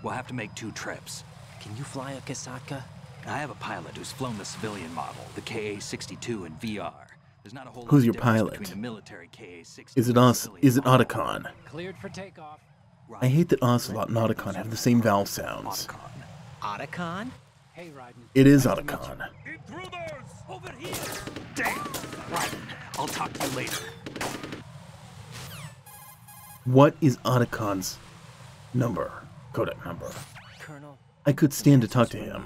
We'll have to make 2 trips. Can you fly a Kasaka? I have a pilot who's flown the civilian model, the KA-62 in VR. There's not a whole Who's lot your of difference pilot? between the military KA-62 Is it and Os? civilian Is it model. Otacon? Cleared for takeoff. I hate that Ocelot and Otacon have the same vowel sounds. Otacon? Hey, Raiden. It is Otacon. Intruders! Over here! Damn! Raiden, I'll talk to you later. What is Otacon's number? Codec number. Colonel, I could stand to talk to him.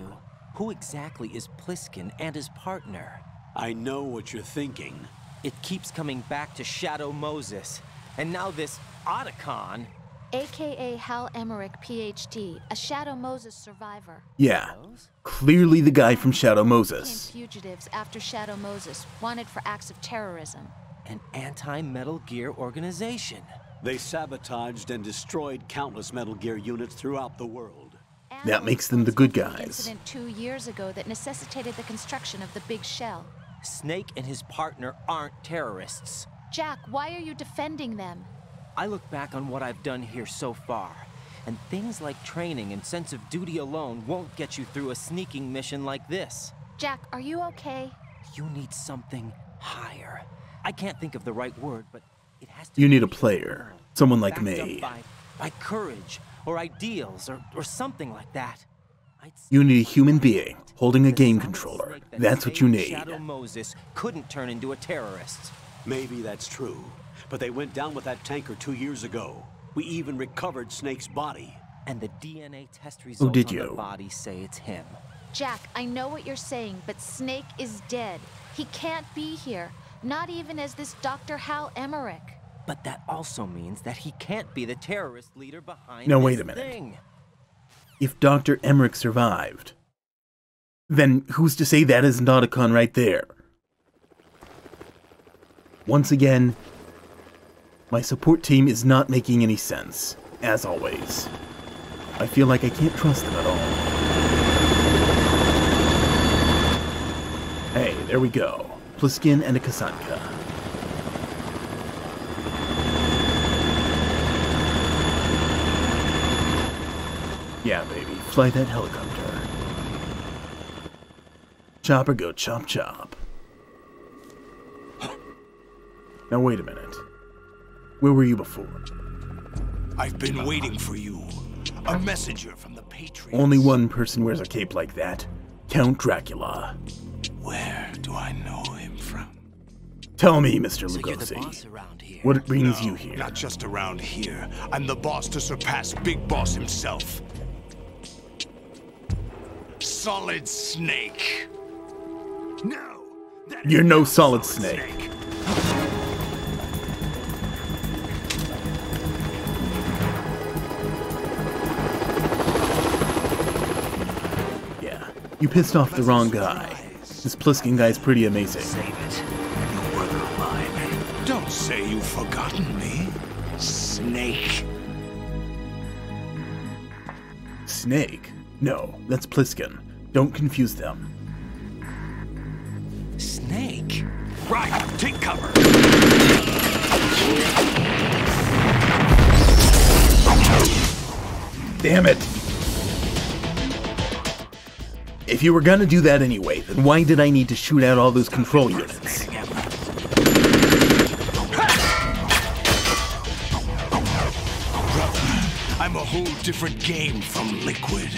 who exactly is Pliskin and his partner? I know what you're thinking. It keeps coming back to Shadow Moses. And now this Otacon. AKA Hal Emmerich, PhD, a Shadow Moses survivor. Yeah, clearly the guy from Shadow Became Moses. fugitives after Shadow Moses, wanted for acts of terrorism. An anti-Metal Gear organization. They sabotaged and destroyed countless Metal Gear units throughout the world. That makes them the good For the guys. incident 2 years ago that necessitated the construction of the big shell. Snake and his partner aren't terrorists. Jack, why are you defending them? I look back on what I've done here so far, and things like training and sense of duty alone won't get you through a sneaking mission like this. Jack, are you okay? You need something higher. I can't think of the right word, but it has to You be need a player. Someone like backed me. up by courage, or ideals, or something like that. You need a human being holding a game controller. That's what you need. Shadow Moses couldn't turn into a terrorist. Maybe that's true, but they went down with that tanker 2 years ago. We even recovered Snake's body. And the DNA test results did on you? the body say it's him. Jack, I know what you're saying, but Snake is dead. He can't be here, not even as this Dr. Hal Emmerich. But that also means that he can't be the terrorist leader behind Now, this wait a minute. thing. If Dr. Emmerich survived, then who's to say that isn't Otacon right there? Once again, my support team is not making any sense, as always. I feel like I can't trust them at all. Hey, there we go. Pliskin and a Kasanka. Yeah, baby, fly that helicopter. Chop or go chop chop. Now wait a minute. Where were you before? I've been waiting for you. A messenger from the Patriots. Only one person wears a cape like that. Count Dracula. Where do I know him from? Tell me, Mr. So Lugosi, you're the boss around here. what brings you here? Not just around here. I'm the boss to surpass Big Boss himself. Solid Snake. No. You're no Solid Snake. Yeah, you pissed off the wrong guy. This Pliskin guy's pretty amazing. Save it. You're brother of mine. Don't say you've forgotten me. Snake. Snake? No, that's Pliskin. Don't confuse them. Snake? Right, take cover. Damn it! If you were gonna do that anyway, then why did I need to shoot out all those control units? I'm a whole different game from Liquid.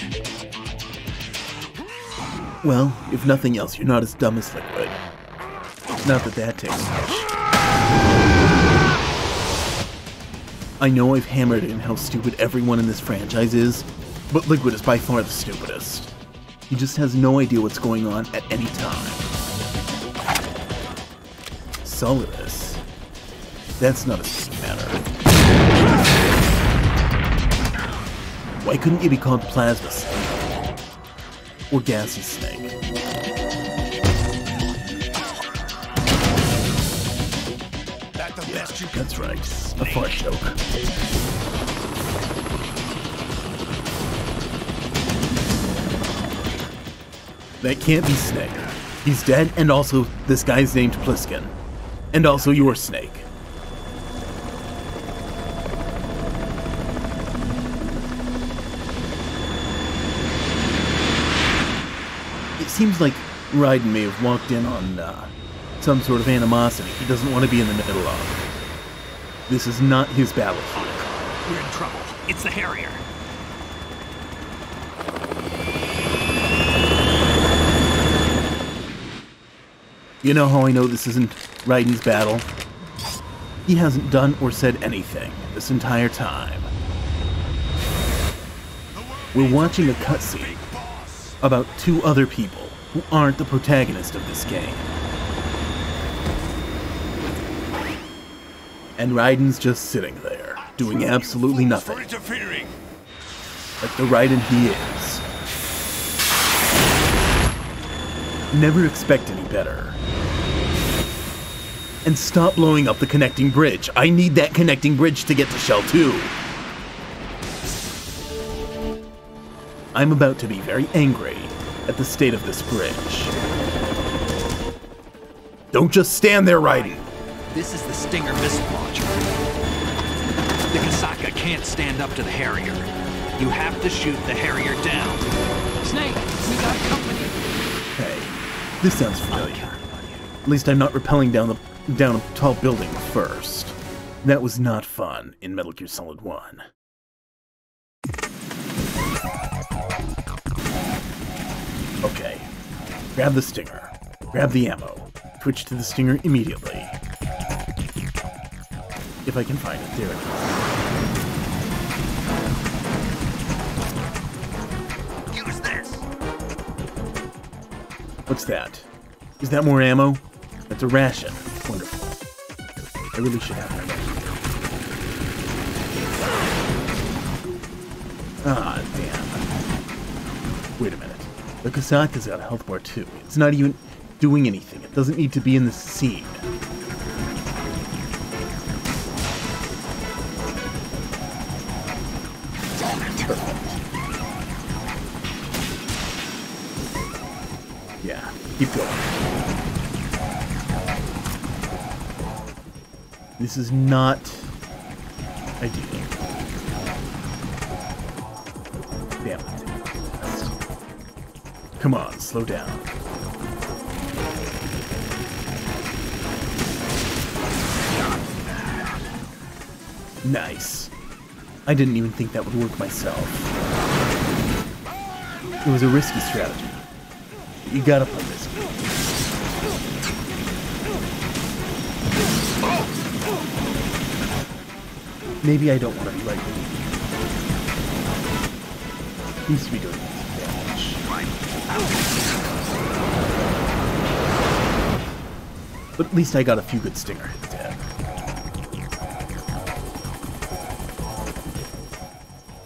Well, if nothing else, you're not as dumb as Liquid. Not that that takes much. I know I've hammered in how stupid everyone in this franchise is, but Liquid is by far the stupidest. He just has no idea what's going on at any time. Solidus? That's not a steam matter. Why couldn't you be called Plasma Snake? Or Gassy Snake? That's right, a fart joke. That can't be Snake. He's dead, and also this guy's named Pliskin. And also your Snake. It seems like Raiden may have walked in on some sort of animosity he doesn't want to be in the middle of. This is not his battlefield. We're in trouble. It's the Harrier. You know how I know this isn't Raiden's battle? He hasn't done or said anything this entire time. We're watching a cutscene about two other people who aren't the protagonist of this game. And Raiden's just sitting there, doing absolutely nothing. Like the Raiden he is. Never expect any better. And stop blowing up the connecting bridge. I need that connecting bridge to get to Shell 2. I'm about to be very angry at the state of this bridge. Don't just stand there, Raiden. This is the Stinger missile launcher. The Kasaka can't stand up to the Harrier. You have to shoot the Harrier down. Snake, we got company. Hey, this sounds familiar. At least I'm not rappelling down a tall building first. That was not fun in Metal Gear Solid 1. Okay. Grab the Stinger. Grab the ammo. Switch to the Stinger immediately. If I can find it. There it is. Use this. What's that? Is that more ammo? That's a ration. Wonderful. I really should have my ration. Ah, damn. Wait a minute. The Kasaka's got a health bar too. It's not even doing anything. It doesn't need to be in this scene. Yeah, keep going. This is not ideal. Damn it. Come on, slow down. Nice. I didn't even think that would work myself. It was a risky strategy. You gotta play risky. Maybe I don't want to be like me. Seems to be doing some damage. But at least I got a few good stinger hits dead.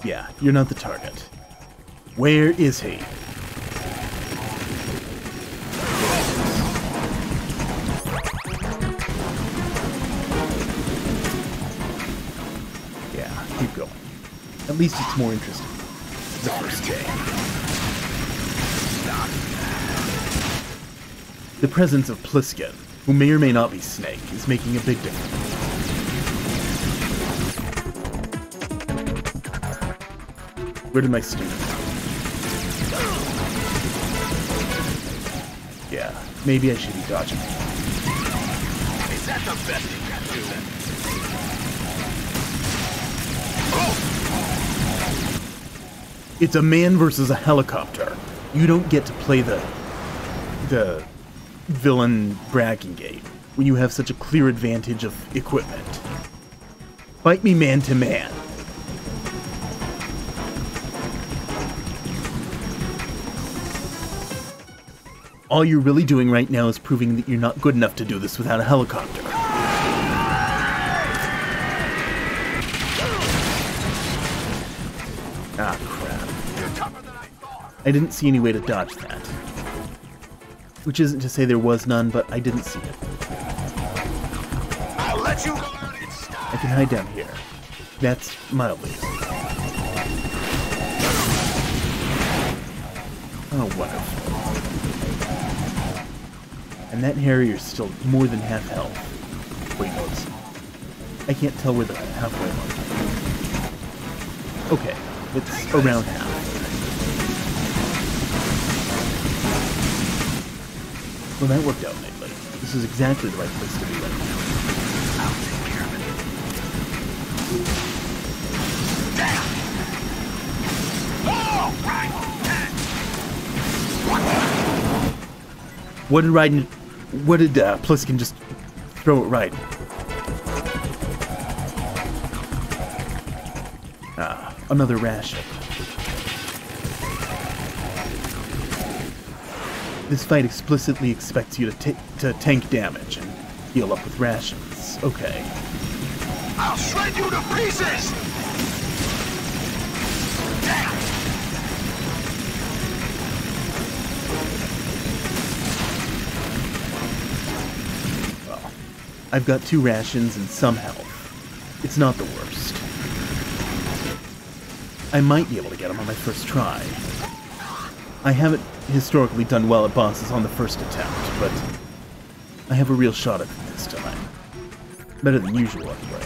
Yeah, you're not the target. Where is he? Yeah, keep going. At least it's more interesting. The first day. The presence of Pliskin, who may or may not be Snake, is making a big difference. Where did my stinger go? Yeah, maybe I should be dodging. Is that the best you can do? It's a man versus a helicopter. You don't get to play the villain bragging game when you have such a clear advantage of equipment. Fight me man to man. All you're really doing right now is proving that you're not good enough to do this without a helicopter. Ah, crap. I didn't see any way to dodge that. Which isn't to say there was none, but I didn't see it. I'll let you go. I can hide down here. That's mildly easy. Oh, wonderful. And that Harrier's still more than half health. Wait, no, it's... I can't tell where the halfway mark is. Okay, it's around half. Well, that worked out lately. This is exactly the right place to be right now. I'll take care of it. Damn! Oh, right! What did Pliskin just throw it right? Ah, another ration. This fight explicitly expects you to tank damage and heal up with rations. Okay. I'll shred you to pieces! Damn! Well, I've got 2 rations and some health. It's not the worst. I might be able to get him on my first try. I haven't historically done well at bosses on the first attempt, but I have a real shot at it this time. Better than usual, anyway.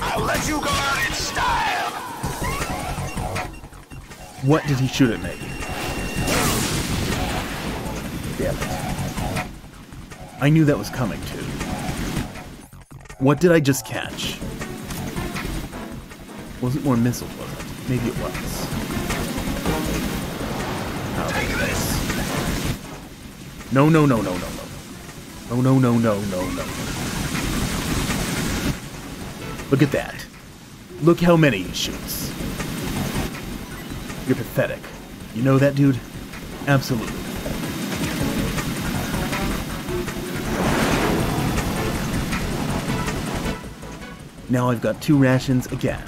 I'll let you go out in style! What did he shoot at me? Damn it. I knew that was coming, too. What did I just catch? Wasn't more missiles, was it? Maybe it was. Oh, take this. No, no, no, no, no, no. No, no, no, no, no, no. Look at that. Look how many he shoots. You're pathetic. You know that, dude? Absolutely pathetic. Now I've got 2 rations again.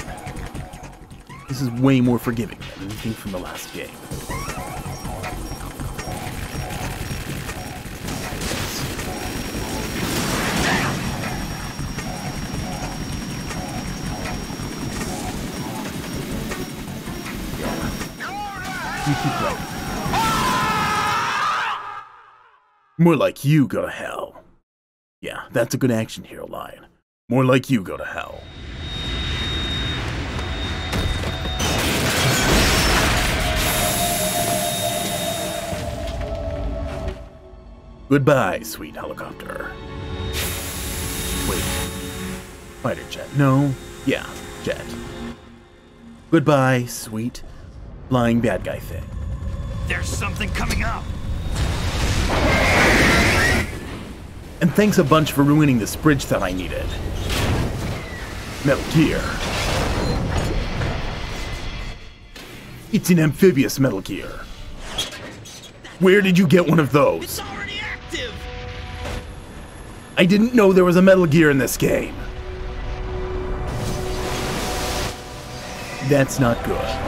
This is way more forgiving than anything from the last game. You keep going. More like you go to hell. Yeah, that's a good action hero line. More like you go to hell. Goodbye, sweet helicopter. Wait. Fighter jet. No. Yeah, jet. Goodbye, sweet flying bad guy thing. There's something coming up. And thanks a bunch for ruining this bridge that I needed. Metal Gear. It's an amphibious Metal Gear. Where did you get one of those? It's already active. I didn't know there was a Metal Gear in this game. That's not good.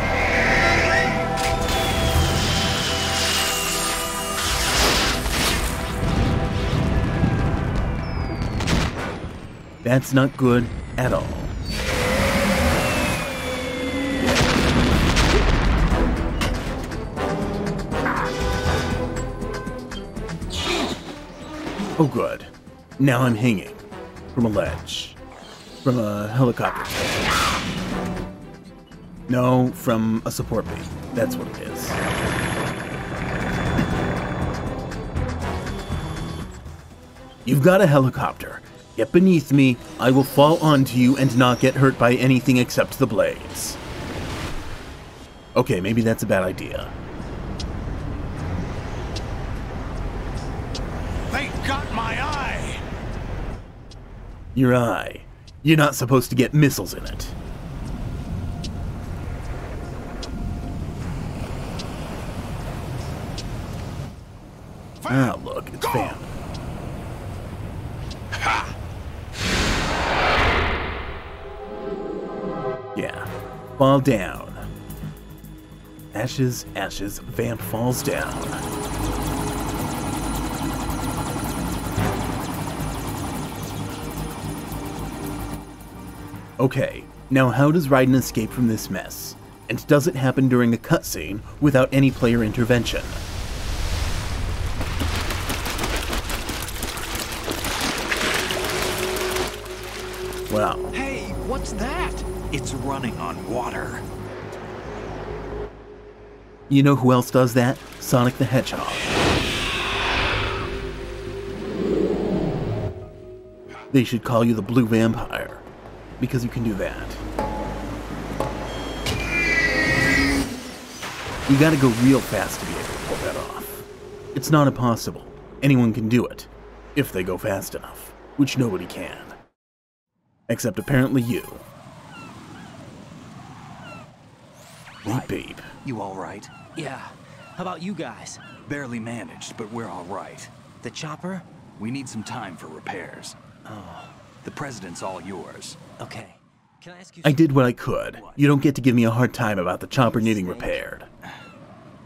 That's not good at all. Oh good. Now I'm hanging from a ledge. From a helicopter tank. No, from a support beam. That's what it is. You've got a helicopter. Get beneath me, I will fall onto you and not get hurt by anything except the blades. Okay, maybe that's a bad idea. They got my eye! Your eye. You're not supposed to get missiles in it. Ah, look, it's Vamp. Yeah. Fall down. Ashes, ashes, Vamp falls down. Okay, now how does Raiden escape from this mess? And does it happen during a cutscene without any player intervention? Wow. Hey, what's that? It's running on water. You know who else does that? Sonic the Hedgehog. They should call you the Blue Vampire, because you can do that. You gotta go real fast to be able to pull that off. It's not impossible. Anyone can do it, if they go fast enough, which nobody can. Except apparently you. Beep beep. You all right? Yeah. How about you guys? Barely managed, but we're all right. The chopper? We need some time for repairs. Oh. The president's all yours. Okay. Can I ask you I did what I could. You don't get to give me a hard time about the chopper needing repaired.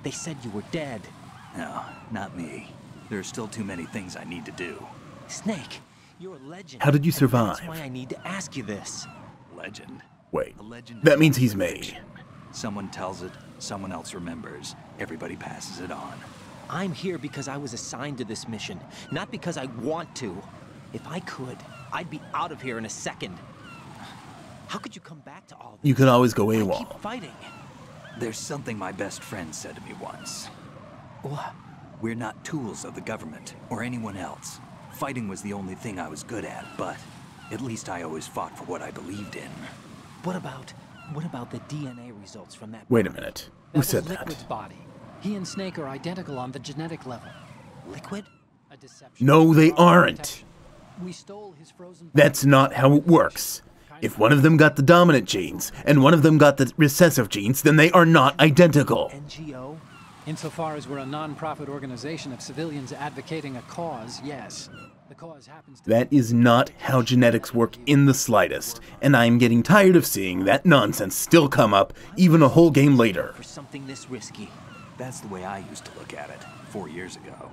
They said you were dead. No, not me. There are still too many things I need to do. Snake, you're a legend. How did you survive? That's why I need to ask you this. Legend. Wait, A legend that is means not he's a me. fiction. Someone tells it, someone else remembers. Everybody passes it on. I'm here because I was assigned to this mission, not because I want to. If I could, I'd be out of here in a second. How could you come back to all this? You could always go Why AWOL. keep fighting? There's something my best friend said to me once. What? We're not tools of the government or anyone else. Fighting was the only thing I was good at, but at least I always fought for what I believed in. What about the DNA results from that? Wait a minute. Who said that? Liquid's body. He and Snake are identical on the genetic level. Liquid? A deception. No, they aren't. We stole his frozen. That's not how it works. If one of them got the dominant genes, and one of them got the recessive genes, then they are not identical. NGO? Insofar as we're a non-profit organization of civilians advocating a cause, yes. The cause happens to That is not how genetics work in the slightest, and I am getting tired of seeing that nonsense still come up, even a whole game later. For something this risky. That's the way I used to look at it 4 years ago.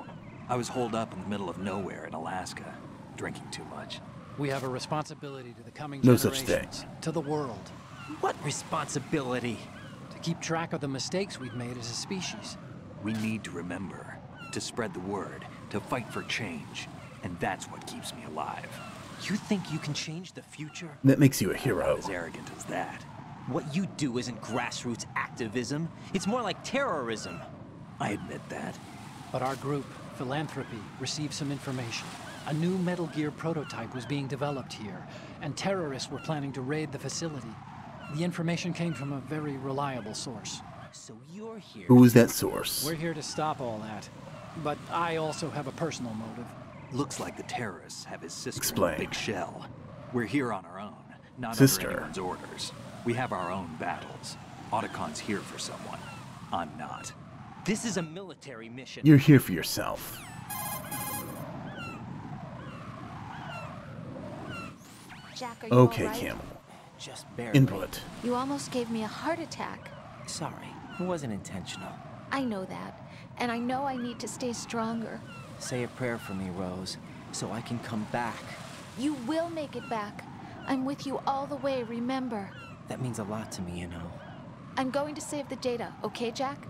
I was holed up in the middle of nowhere in Alaska, drinking too much. We have a responsibility to the coming No such generations, thing. to the world, What responsibility? to keep track of the mistakes we've made as a species. We need to remember, to spread the word, to fight for change. And that's what keeps me alive. You think you can change the future? That makes you a Not hero. as arrogant as that. What you do isn't grassroots activism. It's more like terrorism. I admit that. But our group, philanthropy, received some information. A new Metal Gear prototype was being developed here, and terrorists were planning to raid the facility. The information came from a very reliable source. So you're here. Who is that source? We're here to stop all that. But I also have a personal motive. Looks like the terrorists have his sister Explain. in a big shell. We're here on our own, not Sister. under anyone's orders. We have our own battles. Otacon's here for someone. I'm not. This is a military mission. You're here for yourself. Jack, are you Okay, all right? Camel. Just barely. Input. You almost gave me a heart attack. Sorry, it wasn't intentional. I know that, and I know I need to stay stronger. Say a prayer for me, Rose, so I can come back. You will make it back. I'm with you all the way, remember. That means a lot to me, you know. I'm going to save the data, okay, Jack?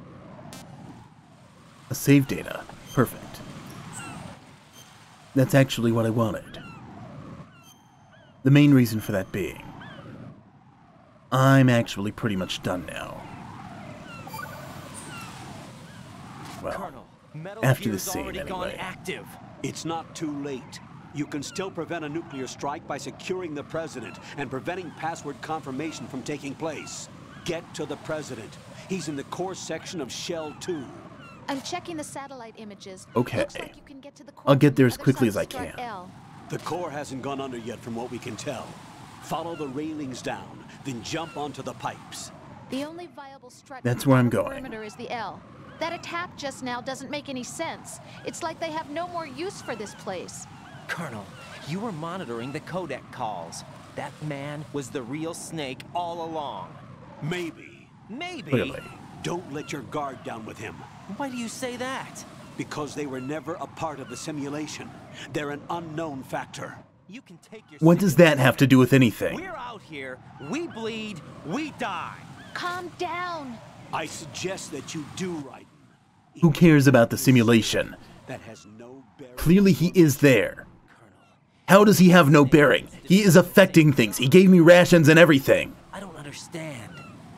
A save data. Perfect. That's actually what I wanted. The main reason for that being, I'm actually pretty much done now. Well, Colonel, Metal after Gear's this scene already anyway. gone active. It's not too late. You can still prevent a nuclear strike by securing the president and preventing password confirmation from taking place. Get to the president. He's in the core section of Shell 2. I'm checking the satellite images. Okay. Looks like you can get to the core I'll get from there the as other quickly side as I of Strut can. L. The core hasn't gone under yet from what we can tell. Follow the railings down, then jump onto the pipes. The only viable strut That's in where I'm the going. perimeter is the L. That attack just now doesn't make any sense. It's like they have no more use for this place. Colonel, you were monitoring the codec calls. That man was the real Snake all along. Maybe. Maybe? Clearly. Don't let your guard down with him. Why do you say that? Because they were never a part of the simulation. They're an unknown factor. You can take your What does that have to do with anything? We're out here, we bleed, we die. Calm down. I suggest that you do right. Who cares about the simulation? That has no bearing. Clearly he is there. How does he have no bearing? He is affecting things. He gave me rations and everything. I don't understand.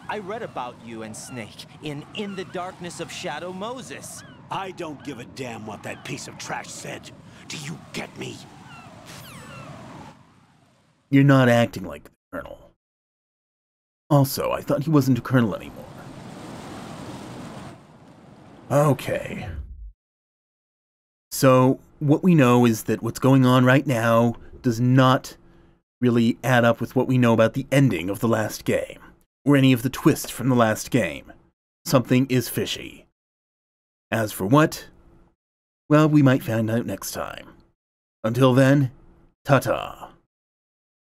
I read about you and Snake in the Darkness of Shadow Moses. I don't give a damn what that piece of trash said. Do you get me? You're not acting like the Colonel. Also, I thought he wasn't a Colonel anymore. Okay. So, what we know is that what's going on right now does not really add up with what we know about the ending of the last game, or any of the twists from the last game. Something is fishy. As for what? Well, we might find out next time. Until then, ta-ta.